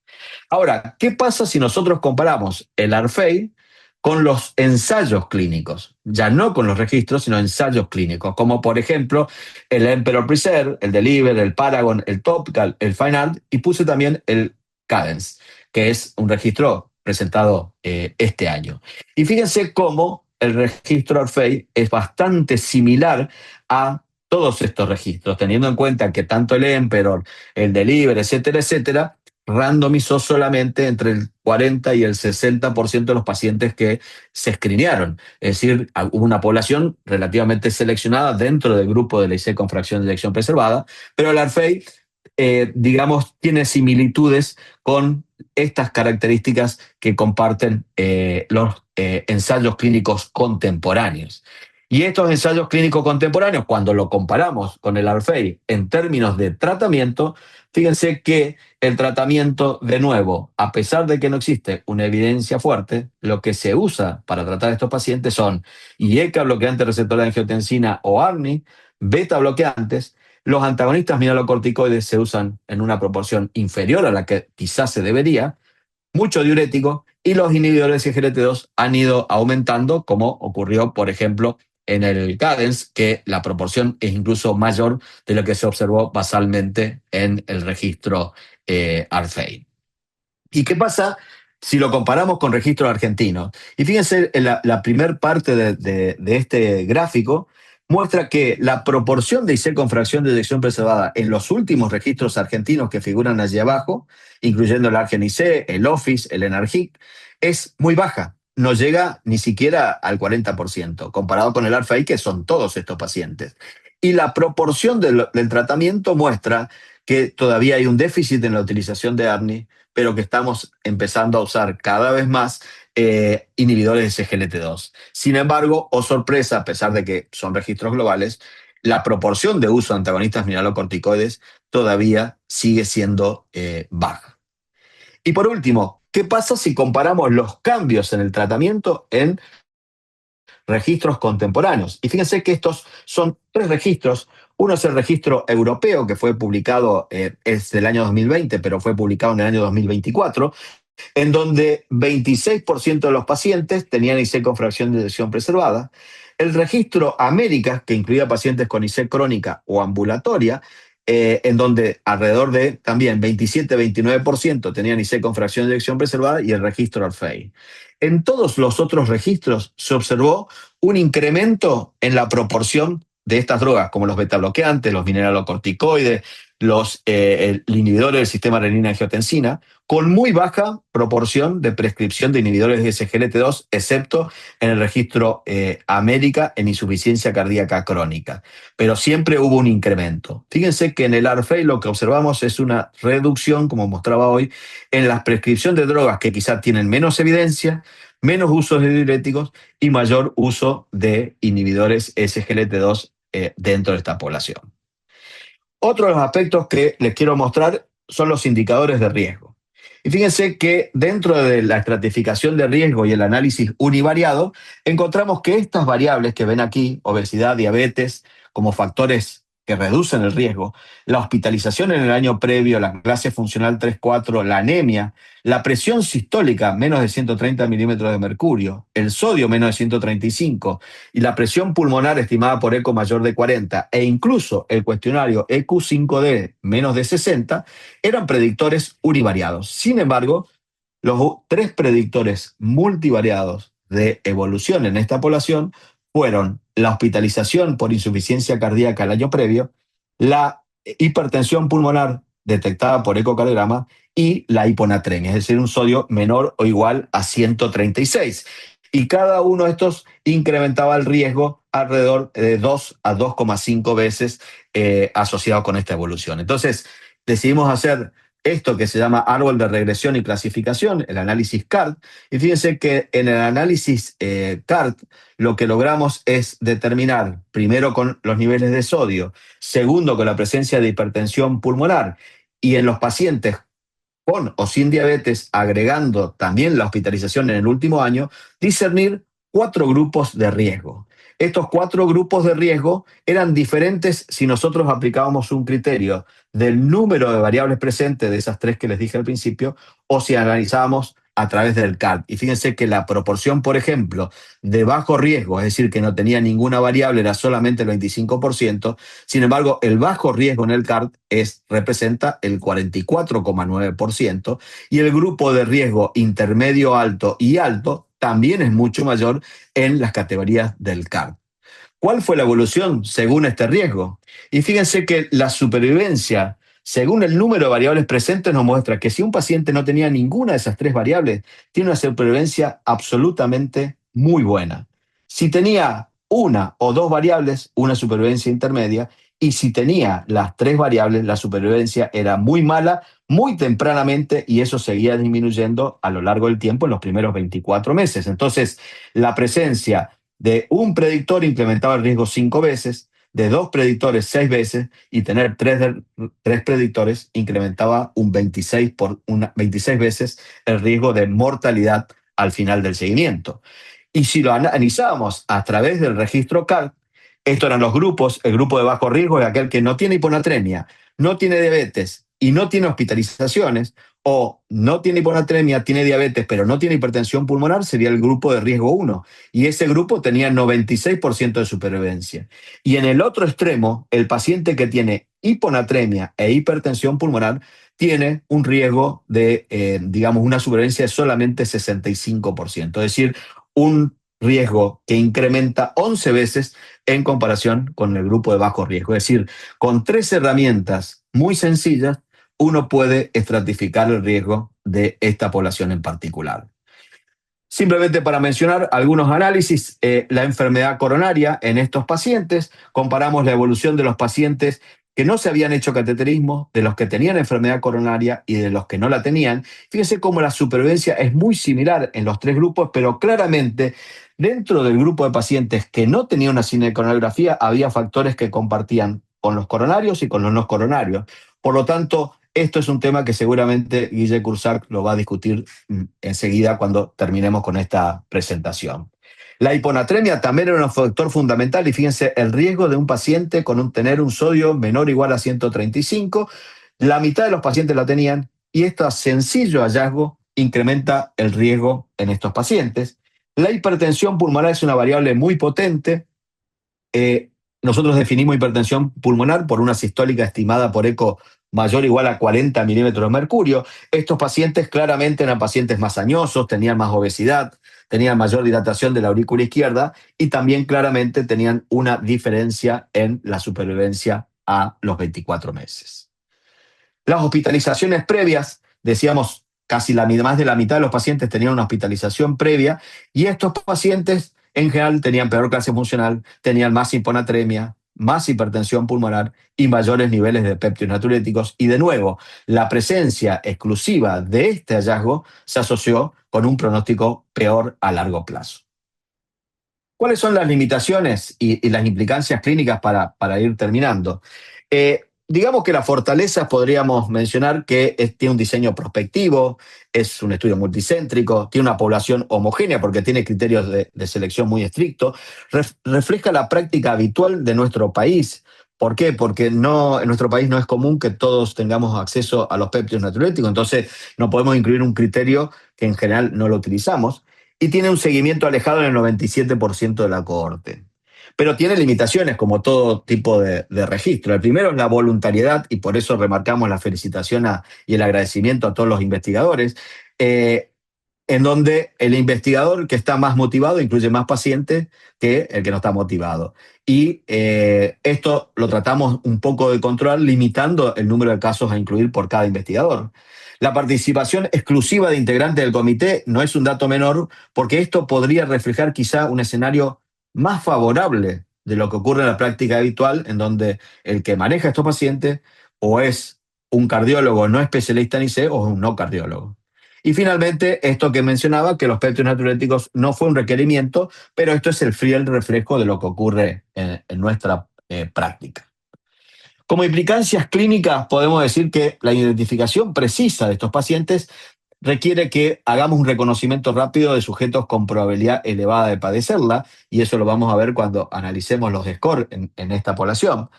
Speaker 3: Ahora, ¿qué pasa si nosotros comparamos el Arfei con los ensayos clínicos? Ya no con los registros, sino ensayos clínicos, como por ejemplo el Emperor Preserve, el Deliver, el Paragon, el Topical, el Fine Art, y puse también el Cadence, que es un registro presentado este año. Y fíjense cómo el registro Arfei es bastante similar a todos estos registros, teniendo en cuenta que tanto el Emperor, el Deliver, etcétera, etcétera, randomizó solamente entre el 40 y el 60% de los pacientes que se escrinearon. Es decir, hubo una población relativamente seleccionada dentro del grupo de la IC con fracción de eyección preservada, pero el Arfei, digamos, tiene similitudes con estas características que comparten los ensayos clínicos contemporáneos. Y estos ensayos clínicos contemporáneos, cuando lo comparamos con el Arfei en términos de tratamiento, fíjense que el tratamiento, de nuevo, a pesar de que no existe una evidencia fuerte, lo que se usa para tratar a estos pacientes son IECA, bloqueante receptor de angiotensina o ARNI, beta bloqueantes. Los antagonistas mineralocorticoides se usan en una proporción inferior a la que quizás se debería, mucho diurético, y los inhibidores de SGLT2 han ido aumentando, como ocurrió, por ejemplo, en el Cadence, que la proporción es incluso mayor de lo que se observó basalmente en el registro Arfei. ¿Y qué pasa si lo comparamos con registros argentinos? Y fíjense, la primera parte de este gráfico muestra que la proporción de IC con fracción de eyección preservada en los últimos registros argentinos que figuran allí abajo, incluyendo el Argen-IC, el Office, el Energic, es muy baja. No llega ni siquiera al 40%, comparado con el Arfei, que son todos estos pacientes. Y la proporción del tratamiento muestra que todavía hay un déficit en la utilización de ARNI, pero que estamos empezando a usar cada vez más inhibidores de SGLT2. Sin embargo, oh sorpresa, a pesar de que son registros globales, la proporción de uso de antagonistas mineralocorticoides todavía sigue siendo baja. Y por último, ¿qué pasa si comparamos los cambios en el tratamiento en registros contemporáneos? Y fíjense que estos son 3 registros. Uno es el registro europeo, que fue publicado, es del año 2020, pero fue publicado en el año 2024, en donde 26% de los pacientes tenían IC con fracción de eyección preservada. El registro Américas, que incluía pacientes con IC crónica o ambulatoria, en donde alrededor de también 27-29% tenían IC con fracción de eyección preservada, y el registro Arfei. En todos los otros registros se observó un incremento en la proporción de estas drogas, como los betabloqueantes, los mineralocorticoides, el inhibidor del sistema renina-angiotensina, con muy baja proporción de prescripción de inhibidores de SGLT2, excepto en el registro América en insuficiencia cardíaca crónica. Pero siempre hubo un incremento. Fíjense que en el Arfei lo que observamos es una reducción, como mostraba hoy, en la prescripción de drogas que quizás tienen menos evidencia, menos usos de diuréticos y mayor uso de inhibidores SGLT2 dentro de esta población. Otro de los aspectos que les quiero mostrar son los indicadores de riesgo. Y fíjense que dentro de la estratificación de riesgo y el análisis univariado, encontramos que estas variables que ven aquí, obesidad, diabetes, como factores que reducen el riesgo, la hospitalización en el año previo, la clase funcional 3-4, la anemia, la presión sistólica menos de 130 milímetros de mercurio, el sodio menos de 135 y la presión pulmonar estimada por eco mayor de 40 e incluso el cuestionario EQ5D menos de 60 eran predictores univariados. Sin embargo, los 3 predictores multivariados de evolución en esta población fueron la hospitalización por insuficiencia cardíaca el año previo, la hipertensión pulmonar detectada por ecocardiograma y la hiponatremia, es decir, un sodio menor o igual a 136. Y cada uno de estos incrementaba el riesgo alrededor de 2 a 2,5 veces asociado con esta evolución. Entonces, decidimos hacer esto que se llama árbol de regresión y clasificación, el análisis CART, y fíjense que en el análisis CART lo que logramos es determinar, primero con los niveles de sodio, segundo con la presencia de hipertensión pulmonar, y en los pacientes con o sin diabetes, agregando también la hospitalización en el último año, discernir 4 grupos de riesgo. Estos 4 grupos de riesgo eran diferentes si nosotros aplicábamos un criterio del número de variables presentes de esas 3 que les dije al principio, o si analizábamos a través del CART. Y fíjense que la proporción, por ejemplo, de bajo riesgo, es decir, que no tenía ninguna variable, era solamente el 25%. Sin embargo, el bajo riesgo en el CART representa el 44,9%, y el grupo de riesgo intermedio, alto y alto también es mucho mayor en las categorías del CART. ¿Cuál fue la evolución según este riesgo? Y fíjense que la supervivencia, según el número de variables presentes, nos muestra que si un paciente no tenía ninguna de esas 3 variables, tiene una supervivencia absolutamente muy buena. Si tenía una o 2 variables, una supervivencia intermedia, y si tenía las 3 variables, la supervivencia era muy mala, muy tempranamente, y eso seguía disminuyendo a lo largo del tiempo en los primeros 24 meses. Entonces, la presencia de un predictor incrementaba el riesgo 5 veces, de 2 predictores 6 veces, y tener 3 predictores incrementaba 26 veces el riesgo de mortalidad al final del seguimiento. Y si lo analizábamos a través del registro CART, estos eran los grupos. El grupo de bajo riesgo es aquel que no tiene hiponatremia, no tiene diabetes y no tiene hospitalizaciones, o no tiene hiponatremia, tiene diabetes, pero no tiene hipertensión pulmonar, sería el grupo de riesgo 1. Y ese grupo tenía 96% de supervivencia. Y en el otro extremo, el paciente que tiene hiponatremia e hipertensión pulmonar tiene un riesgo de, digamos, una supervivencia de solamente 65%. Es decir, un riesgo que incrementa 11 veces en comparación con el grupo de bajo riesgo. Es decir, con 3 herramientas muy sencillas, uno puede estratificar el riesgo de esta población en particular. Simplemente para mencionar algunos análisis, la enfermedad coronaria en estos pacientes, comparamos la evolución de los pacientes que no se habían hecho cateterismo, de los que tenían enfermedad coronaria y de los que no la tenían. Fíjense cómo la supervivencia es muy similar en los 3 grupos, pero claramente dentro del grupo de pacientes que no tenían una cinecoronariografía había factores que compartían con los coronarios y con los no coronarios. Por lo tanto, esto es un tema que seguramente Guille Cursac lo va a discutir enseguida cuando terminemos con esta presentación. La hiponatremia también era un factor fundamental, y fíjense el riesgo de un paciente con tener un sodio menor o igual a 135, la mitad de los pacientes la tenían, y este sencillo hallazgo incrementa el riesgo en estos pacientes. La hipertensión pulmonar es una variable muy potente. Nosotros definimos hipertensión pulmonar por una sistólica estimada por eco mayor o igual a 40 milímetros de mercurio. Estos pacientes claramente eran pacientes más añosos, tenían más obesidad, tenían mayor dilatación de la aurícula izquierda, y también claramente tenían una diferencia en la supervivencia a los 24 meses. Las hospitalizaciones previas, decíamos, casi más de la mitad de los pacientes tenían una hospitalización previa, y estos pacientes en general tenían peor clase funcional, tenían más hiponatremia, más hipertensión pulmonar y mayores niveles de péptidos natriuréticos. Y de nuevo, la presencia exclusiva de este hallazgo se asoció con un pronóstico peor a largo plazo. ¿Cuáles son las limitaciones y las implicancias clínicas para ir terminando? Digamos que las fortalezas podríamos mencionar que tiene un diseño prospectivo, es un estudio multicéntrico, tiene una población homogénea porque tiene criterios de selección muy estrictos, refleja la práctica habitual de nuestro país. ¿Por qué? Porque en nuestro país no es común que todos tengamos acceso a los péptidos natriuréticos, entonces no podemos incluir un criterio que en general no lo utilizamos, y tiene un seguimiento alejado en el 97% de la cohorte. Pero tiene limitaciones como todo tipo de registro. El primero es la voluntariedad, y por eso remarcamos la felicitación y el agradecimiento a todos los investigadores, en donde el investigador que está más motivado incluye más pacientes que el que no está motivado. Y esto lo tratamos un poco de controlar, limitando el número de casos a incluir por cada investigador. La participación exclusiva de integrantes del comité no es un dato menor, porque esto podría reflejar quizá un escenario más favorable de lo que ocurre en la práctica habitual, en donde el que maneja a estos pacientes o es un cardiólogo no especialista en IC o es un no cardiólogo. Y finalmente, esto que mencionaba, que los péptidos natriuréticos no fue un requerimiento, pero esto es el fiel reflejo de lo que ocurre en nuestra práctica. Como implicancias clínicas, podemos decir que la identificación precisa de estos pacientes requiere que hagamos un reconocimiento rápido de sujetos con probabilidad elevada de padecerla, y eso lo vamos a ver cuando analicemos los scores en esta población.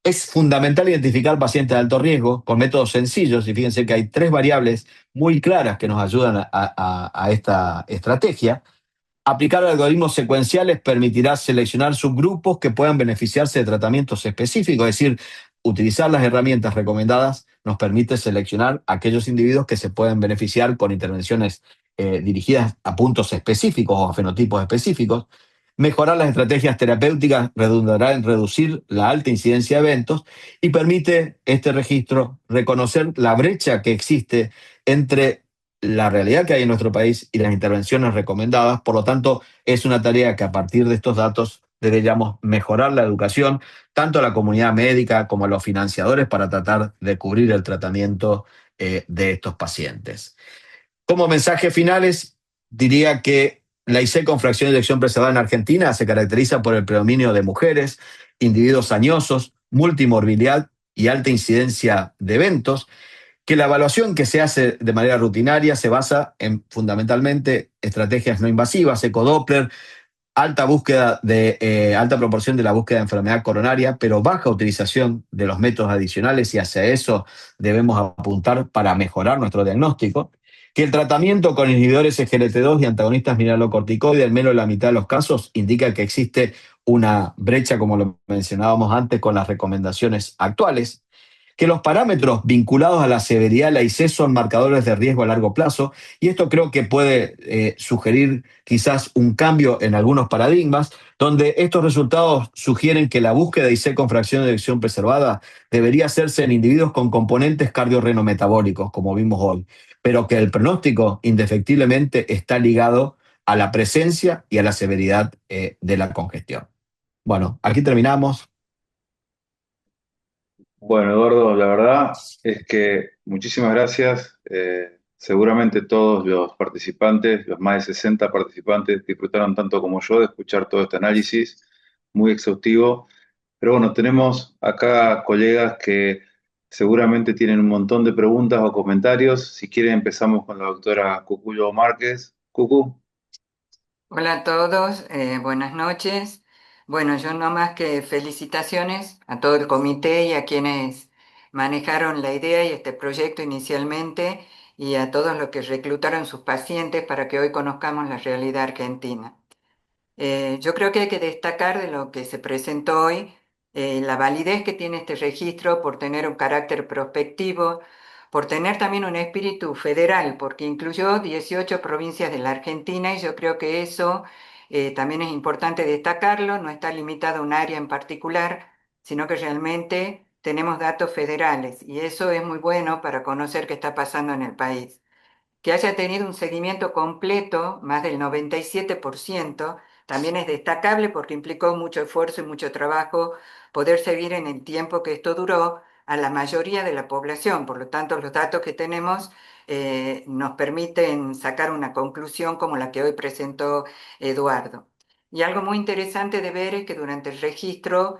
Speaker 3: Es fundamental identificar pacientes de alto riesgo con métodos sencillos, y fíjense que hay 3 variables muy claras que nos ayudan a esta estrategia. Aplicar algoritmos secuenciales permitirá seleccionar subgrupos que puedan beneficiarse de tratamientos específicos, es decir, utilizar las herramientas recomendadas nos permite seleccionar aquellos individuos que se pueden beneficiar con intervenciones dirigidas a puntos específicos o a fenotipos específicos. Mejorar las estrategias terapéuticas redundará en reducir la alta incidencia de eventos y permite este registro reconocer la brecha que existe entre la realidad que hay en nuestro país y las intervenciones recomendadas. Por lo tanto, es una tarea que a partir de estos datos deberíamos mejorar la educación, tanto a la comunidad médica como a los financiadores, para tratar de cubrir el tratamiento de estos pacientes. Como mensajes finales, diría que la IC con fracción de eyección preservada en Argentina se caracteriza por el predominio de mujeres, individuos añosos, multimorbilidad y alta incidencia de eventos, que la evaluación que se hace de manera rutinaria se basa en fundamentalmente estrategias no invasivas, ecodoppler, alta búsqueda de alta proporción de la búsqueda de enfermedad coronaria, pero baja utilización de los métodos adicionales, y hacia eso debemos apuntar para mejorar nuestro diagnóstico. Que el tratamiento con inhibidores SGLT2 y antagonistas mineralocorticoides, en menos de la mitad de los casos, indica que existe una brecha, como lo mencionábamos antes, con las recomendaciones actuales. Que los parámetros vinculados a la severidad de la IC son marcadores de riesgo a largo plazo, y esto creo que puede sugerir quizás un cambio en algunos paradigmas, donde estos resultados sugieren que la búsqueda de IC con fracción de eyección preservada debería hacerse en individuos con componentes cardiorrenometabólicos, como vimos hoy, pero que el pronóstico indefectiblemente está ligado a la presencia y a la severidad de la congestión. Bueno, aquí terminamos.
Speaker 1: Bueno, Eduardo, la verdad es que muchísimas gracias. Seguramente todos los participantes, los más de 60 participantes, disfrutaron tanto como yo de escuchar todo este análisis muy exhaustivo. Pero bueno, tenemos acá colegas que seguramente tienen un montón de preguntas o comentarios. Si quieren, empezamos con la doctora Cucuyo Márquez. Cucu.
Speaker 4: Hola a todos, buenas noches. Bueno, yo no más que felicitaciones a todo el comité y a quienes manejaron la idea y este proyecto inicialmente, y a todos los que reclutaron sus pacientes para que hoy conozcamos la realidad argentina. Yo creo que hay que destacar de lo que se presentó hoy la validez que tiene este registro por tener un carácter prospectivo, por tener también un espíritu federal, porque incluyó 18 provincias de la Argentina, y yo creo que eso también es importante destacarlo. No está limitado a un área en particular, sino que realmente tenemos datos federales, y eso es muy bueno para conocer qué está pasando en el país. Que haya tenido un seguimiento completo, más del 97%, también es destacable porque implicó mucho esfuerzo y mucho trabajo poder seguir en el tiempo que esto duró a la mayoría de la población. Por lo tanto, los datos que tenemos nos permiten sacar una conclusión como la que hoy presentó Eduardo. Y algo muy interesante de ver es que durante el registro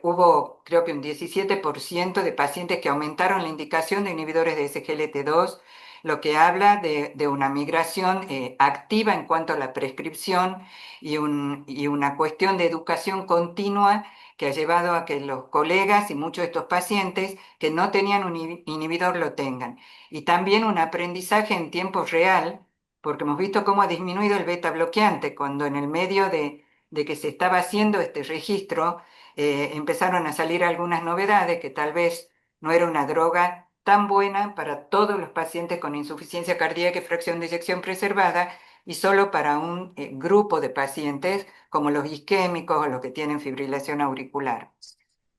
Speaker 4: hubo, creo que un 17% de pacientes que aumentaron la indicación de inhibidores de SGLT2, lo que habla de una migración activa en cuanto a la prescripción, y una cuestión de educación continua que ha llevado a que los colegas y muchos de estos pacientes que no tenían un inhibidor lo tengan. Y también un aprendizaje en tiempo real, porque hemos visto cómo ha disminuido el beta bloqueante cuando en el medio de que se estaba haciendo este registro empezaron a salir algunas novedades, que tal vez no era una droga tan buena para todos los pacientes con insuficiencia cardíaca y fracción de eyección preservada, y solo para un grupo de pacientes como los isquémicos o los que tienen fibrilación auricular.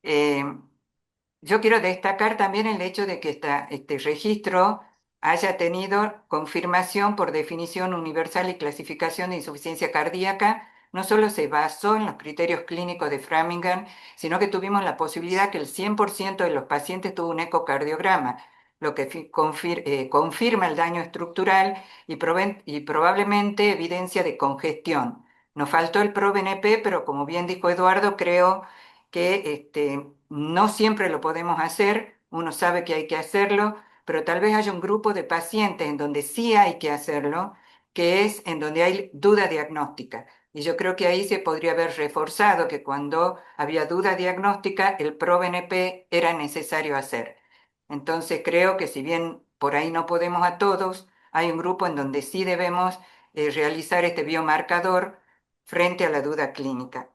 Speaker 4: Eh, yo quiero destacar también el hecho de que este registro haya tenido confirmación por definición universal y clasificación de insuficiencia cardíaca no solo se basó en los criterios clínicos de Framingham, sino que tuvimos la posibilidad que el 100% de los pacientes tuvo un ecocardiograma, lo que confirma el daño estructural y probablemente evidencia de congestión. Nos faltó el ProBNP, pero como bien dijo Eduardo, creo que no siempre lo podemos hacer, uno sabe que hay que hacerlo, pero tal vez haya un grupo de pacientes en donde sí hay que hacerlo, que es en donde hay duda diagnóstica. Y yo creo que ahí se podría haber reforzado que cuando había duda diagnóstica, el ProBNP era necesario hacer. Entonces creo que si bien por ahí no podemos a todos, hay un grupo en donde sí debemos realizar este biomarcador frente a la duda clínica.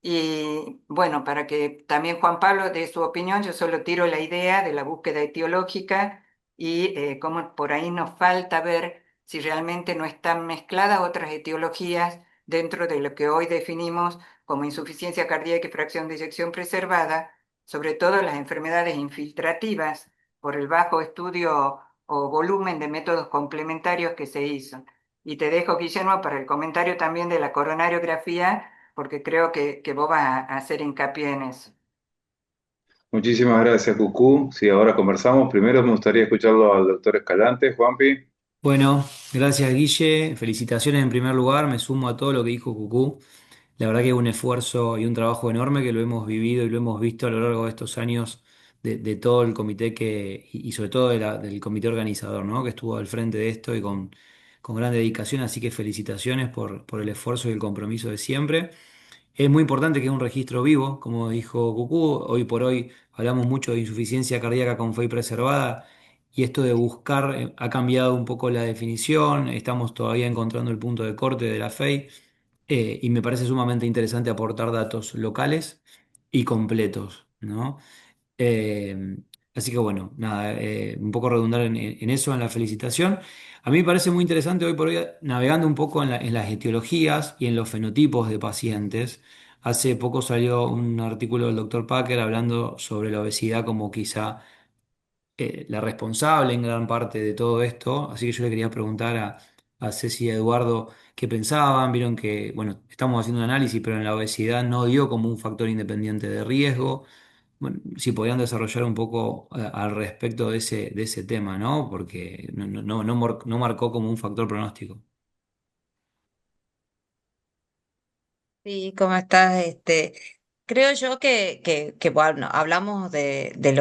Speaker 4: Y bueno, para que también Juan Pablo dé su opinión, yo solo tiro la idea de la búsqueda etiológica y cómo por ahí nos falta ver si realmente no están mezcladas otras etiologías dentro de lo que hoy definimos como insuficiencia cardíaca y fracción de eyección preservada, sobre todo las enfermedades infiltrativas por el bajo estudio o volumen de métodos complementarios que se hizo. Y te dejo, Guillermo, para el comentario también de la coronariografía, porque creo que vos vas a hacer hincapié en eso.
Speaker 1: Muchísimas gracias, Cucú. Sí, ahora conversamos. Primero me gustaría escucharlo al doctor Escalante, Juanpi.
Speaker 5: Bueno, gracias Guille, felicitaciones en primer lugar, me sumo a todo lo que dijo Cucú. La verdad que es un esfuerzo y un trabajo enorme que lo hemos vivido y lo hemos visto a lo largo de estos años de todo el comité y sobre todo del comité organizador, ¿no? Que estuvo al frente de esto y con gran dedicación, así que felicitaciones por el esfuerzo y el compromiso de siempre. Es muy importante que es un registro vivo, como dijo Cucú. Hoy por hoy hablamos mucho de insuficiencia cardíaca con FEI preservada y esto de buscar ha cambiado un poco la definición. Estamos todavía encontrando el punto de corte de la FEI y me parece sumamente interesante aportar datos locales y completos, ¿no? Eh, Así que bueno, nada, un poco redundar en eso, en la felicitación. A mí me parece muy interesante hoy por hoy, navegando un poco en las etiologías y en los fenotipos de pacientes. Hace poco salió un artículo del doctor Packer hablando sobre la obesidad como quizá la responsable en gran parte de todo esto. Así que yo le quería preguntar a Ceci y a Eduardo qué pensaban. Vieron que, bueno, estamos haciendo un análisis, pero en la obesidad no dio como un factor independiente de riesgo. Bueno, si podían desarrollar un poco al respecto de ese tema, ¿no? Porque no marcó como un factor pronóstico.
Speaker 2: Sí, ¿cómo estás? Creo yo bueno, hablamos de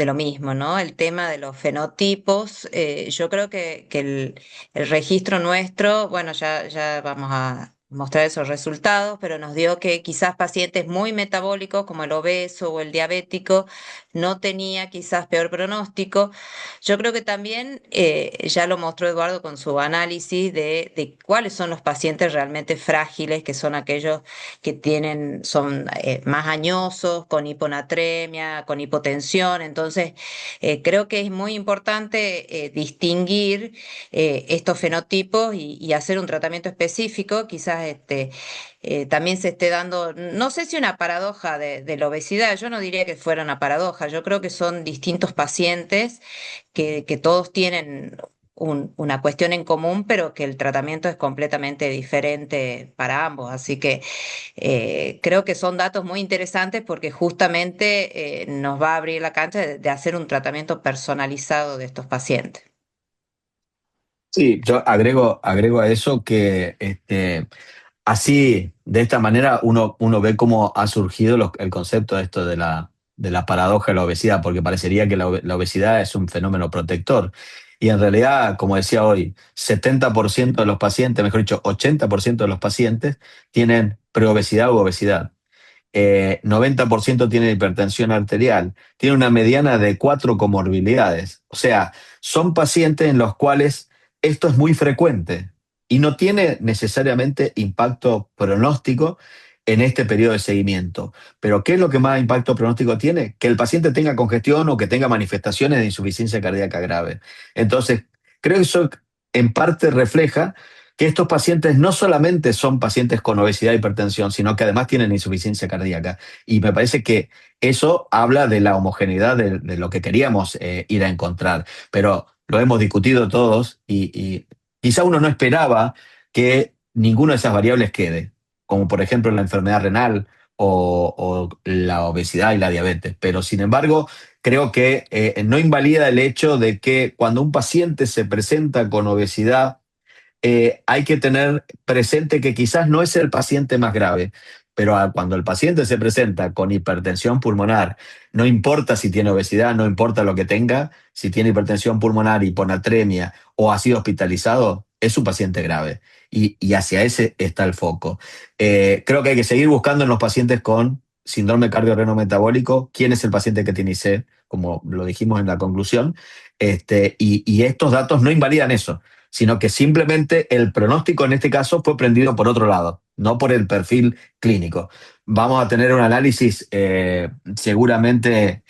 Speaker 2: lo mismo, ¿no? El tema de los fenotipos. Yo creo que el registro nuestro, bueno, ya vamos a mostrar esos resultados, pero nos dio que quizás pacientes muy metabólicos, como el obeso o el diabético, no tenía quizás peor pronóstico. Yo creo que también ya lo mostró Eduardo con su análisis de cuáles son los pacientes realmente frágiles, que son aquellos que son más añosos, con hiponatremia, con hipotensión. Entonces, creo que es muy importante distinguir estos fenotipos y hacer un tratamiento específico. Quizás también se esté dando, no sé si una paradoja de la obesidad, yo no diría que fuera una paradoja, yo creo que son distintos pacientes que todos tienen una cuestión en común, pero que el tratamiento es completamente diferente para ambos. Así que creo que son datos muy interesantes porque justamente nos va a abrir la cancha de hacer un tratamiento personalizado de estos pacientes.
Speaker 3: Sí, yo agrego a eso que así, de esta manera, uno ve cómo ha surgido el concepto de esto de la paradoja de la obesidad, porque parecería que la obesidad es un fenómeno protector. Y en realidad, como decía hoy, 70% de los pacientes, mejor dicho, 80% de los pacientes tienen preobesidad u obesidad. 90% tienen hipertensión arterial, tiene una mediana de 4 comorbilidades. O sea, son pacientes en los cuales esto es muy frecuente y no tiene necesariamente impacto pronóstico en este periodo de seguimiento. Pero ¿qué es lo que más impacto pronóstico tiene? Que el paciente tenga congestión o que tenga manifestaciones de insuficiencia cardíaca grave. Entonces, creo que eso en parte refleja que estos pacientes no solamente son pacientes con obesidad e hipertensión, sino que además tienen insuficiencia cardíaca. Y me parece que eso habla de la homogeneidad de lo que queríamos ir a encontrar. Pero lo hemos discutido todos y quizá uno no esperaba que ninguna de esas variables quede. como por ejemplo la enfermedad renal o la obesidad y la diabetes. Pero sin embargo, creo que no invalida el hecho de que cuando un paciente se presenta con obesidad, hay que tener presente que quizás no es el paciente más grave, pero cuando el paciente se presenta con hipertensión pulmonar, no importa si tiene obesidad, no importa lo que tenga, si tiene hipertensión pulmonar, hiponatremia o ha sido hospitalizado, es un paciente grave. Y hacia ese está el foco. Creo que hay que seguir buscando en los pacientes con síndrome cardiorrenometabólico quién es el paciente que tiene IC, como lo dijimos en la conclusión, y estos datos no invalidan eso, sino que simplemente el pronóstico en este caso fue prendido por otro lado, no por el perfil clínico. Vamos a tener un análisis seguramente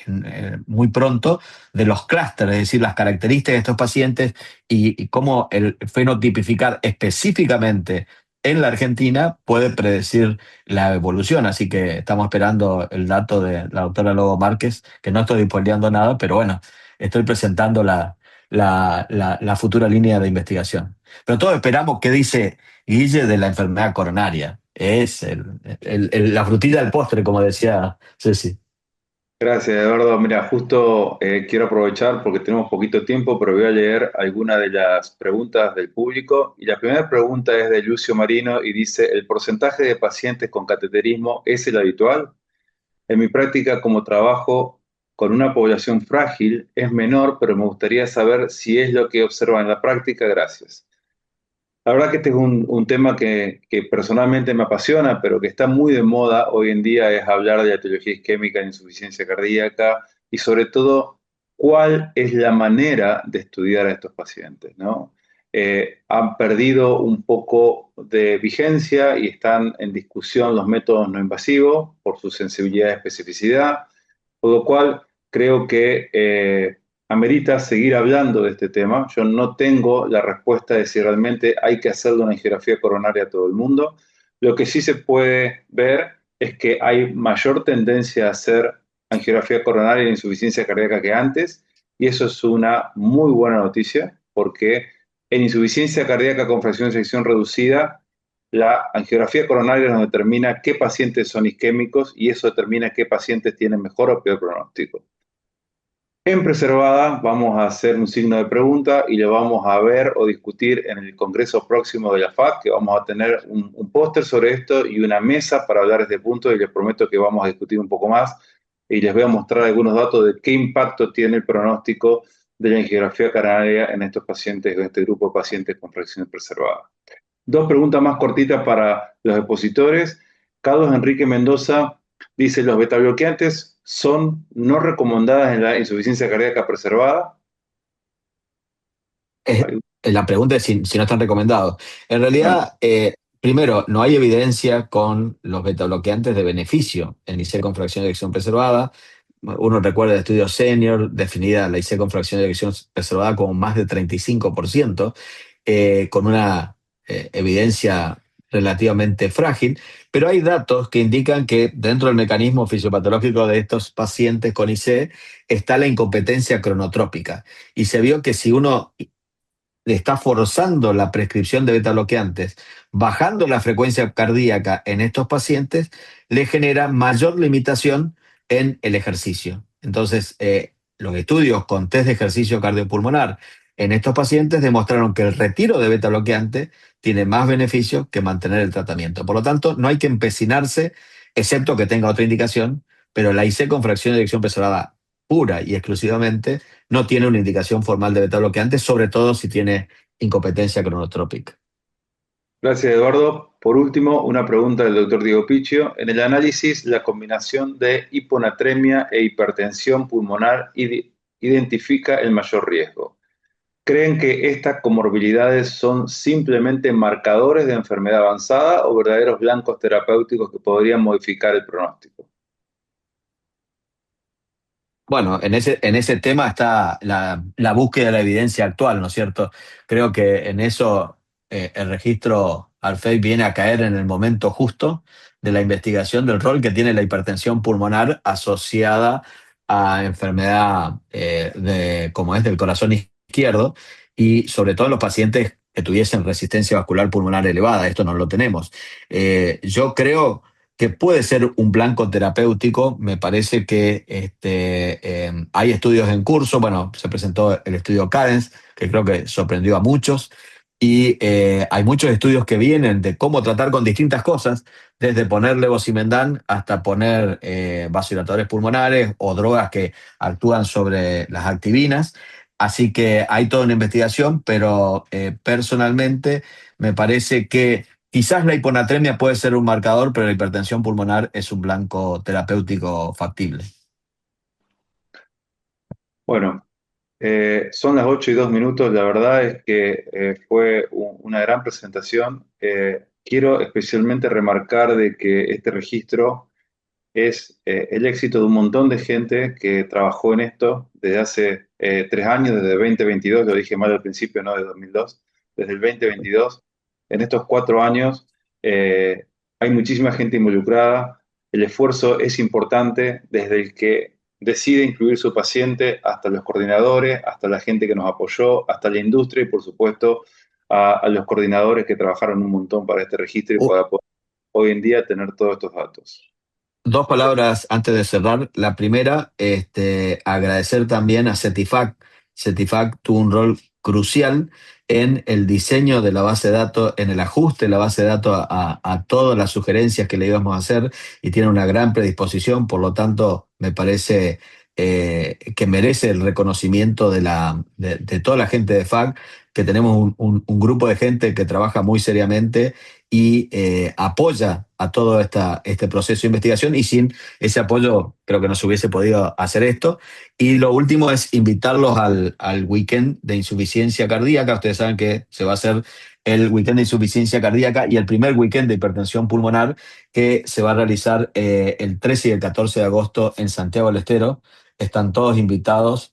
Speaker 3: muy pronto de los clústeres, es decir, las características de estos pacientes y cómo el fenotipificar específicamente en la Argentina puede predecir la evolución. Así que estamos esperando el dato de la doctora Lobo Márquez, que no estoy spoileando nada, pero bueno, estoy presentando la futura línea de investigación. Pero todos esperamos qué dice Guille de la enfermedad coronaria. Es la frutilla del postre, como decía Ceci.
Speaker 1: Gracias, Eduardo. Mira, justo quiero aprovechar porque tenemos poquito tiempo, pero voy a leer algunas de las preguntas del público. Y la primera pregunta es de Lucio Marino y dice, ¿el porcentaje de pacientes con cateterismo es el habitual? En mi práctica como trabajo con una población frágil es menor, pero me gustaría saber si es lo que observa en la práctica. Gracias. La verdad que este es un tema que personalmente me apasiona, pero que está muy de moda hoy en día, es hablar de la etiología isquémica de insuficiencia cardíaca y sobre todo cuál es la manera de estudiar a estos pacientes, ¿no? Han perdido un poco de vigencia y están en discusión los métodos no invasivos por su sensibilidad y especificidad, por lo cual creo que amerita seguir hablando de este tema. Yo no tengo la respuesta de si realmente hay que hacerle una angiografía coronaria a todo el mundo. Lo que sí se puede ver es que hay mayor tendencia a hacer angiografía coronaria de insuficiencia cardíaca que antes, y eso es una muy buena noticia, porque en insuficiencia cardíaca con fracción de eyección reducida, la angiografía coronaria nos determina qué pacientes son isquémicos y eso determina qué pacientes tienen mejor o peor pronóstico. En preservada vamos a hacer un signo de pregunta y lo vamos a ver o discutir en el congreso próximo de la FAC, que vamos a tener un póster sobre esto y una mesa para hablar de este punto, y les prometo que vamos a discutir un poco más y les voy a mostrar algunos datos de qué impacto tiene el pronóstico de la angiografía coronaria en estos pacientes, en este grupo de pacientes con fracción preservada. Dos preguntas más cortitas para los expositores. Carlos Enrique Mendoza dice, ¿los betabloqueantes son no recomendadas en la insuficiencia cardíaca preservada?
Speaker 3: La pregunta es si no están recomendados. En
Speaker 1: Bueno,
Speaker 3: realidad, primero, no hay evidencia con los betabloqueantes de beneficio en IC con fracción de eyección preservada. Uno recuerda el estudio senior, definida la IC con fracción de eyección preservada como más de 35%, con una evidencia relativamente frágil, pero hay datos que indican que dentro del mecanismo fisiopatológico de estos pacientes con IC está la incompetencia cronotrópica. Y se vio que si uno está forzando la prescripción de betabloqueantes, bajando la frecuencia cardíaca en estos pacientes, le genera mayor limitación en el ejercicio. Entonces, los estudios con test de ejercicio cardiopulmonar en estos pacientes demostraron que el retiro de betabloqueante tiene más beneficio que mantener el tratamiento. Por lo tanto, no hay que empecinarse, excepto que tenga otra indicación, pero la IC con fracción de eyección preservada pura y exclusivamente no tiene una indicación formal de betabloqueante, sobre todo si tiene incompetencia cronotrópica.
Speaker 1: gracias, Eduardo. Por último, una pregunta del doctor Diego Picchio. En el análisis, la combinación de hiponatremia e hipertensión pulmonar identifica el mayor riesgo. ¿Creen que estas comorbilidades son simplemente marcadores de enfermedad avanzada o verdaderos blancos terapéuticos que podrían modificar el pronóstico?
Speaker 3: Bueno, en ese tema está la búsqueda de la evidencia actual, ¿no es cierto? Creo que en eso el registro Alfei viene a caer en el momento justo de la investigación del rol que tiene la hipertensión pulmonar asociada a enfermedad como es del corazón izquierdo, y sobre todo en los pacientes que tuviesen resistencia vascular pulmonar elevada. Esto no lo tenemos. Yo creo que puede ser un blanco terapéutico. Me parece que hay estudios en curso. Bueno, se presentó el estudio Cadence, que creo que sorprendió a muchos. Y hay muchos estudios que vienen de cómo tratar con distintas cosas, desde poner levosimendan hasta poner vasodilatadores pulmonares o drogas que actúan sobre las activinas. Así que hay toda una investigación, pero personalmente me parece que quizás la hiponatremia puede ser un marcador, pero la hipertensión pulmonar es un blanco terapéutico factible.
Speaker 1: Bueno, son las 8:02. La verdad es que fue una gran presentación. Quiero especialmente remarcar de que este registro es el éxito de un montón de gente que trabajó en esto desde hace 3 años, desde 2022, lo dije mal al principio, no de 2002, desde el 2022. En estos 4 años hay muchísima gente involucrada, el esfuerzo es importante desde el que decide incluir su paciente hasta los coordinadores, hasta la gente que nos apoyó, hasta la industria y por supuesto a los coordinadores que trabajaron un montón para este registro y para poder hoy en día tener todos estos datos.
Speaker 3: Dos palabras antes de cerrar. La primera, agradecer también a Cetifac. Cetifac tuvo un rol crucial en el diseño de la base de datos, en el ajuste de la base de datos a todas las sugerencias que le íbamos a hacer y tiene una gran predisposición, por lo tanto me parece que merece el reconocimiento de toda la gente de FAC, que tenemos un grupo de gente que trabaja muy seriamente y apoya a todo este proceso de investigación, y sin ese apoyo creo que no se hubiese podido hacer esto. Y lo último es invitarlos al weekend de insuficiencia cardíaca. Ustedes saben que se va a hacer el weekend de insuficiencia cardíaca y el primer weekend de hipertensión pulmonar, que se va a realizar el 13 y el 14 de agosto en Santiago del Estero. Están todos invitados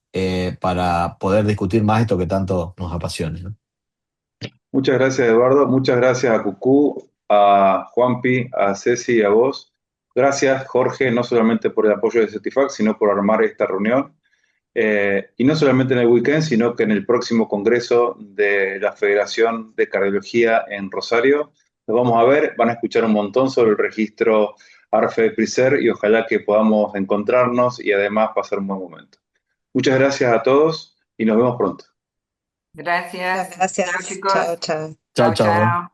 Speaker 3: para poder discutir más esto que tanto nos apasiona, ¿no?
Speaker 1: Muchas gracias, Eduardo. Muchas gracias a Cucú, a Juanpi, a Ceci y a vos. Gracias, Jorge, no solamente por el apoyo de Certifac, sino por armar esta reunión. Y no solamente en el weekend, sino que en el próximo congreso de la Federación de Cardiología en Rosario. Nos vamos a ver, van a escuchar un montón sobre el registro ARFE Pricer y ojalá que podamos encontrarnos y además pasar un buen momento. Muchas gracias a todos y nos vemos pronto.
Speaker 4: Gracias.
Speaker 2: Gracias.
Speaker 4: Chao, chicos.
Speaker 2: Chao, chao.
Speaker 3: Chao,
Speaker 4: Chao,
Speaker 3: chao.
Speaker 4: chao.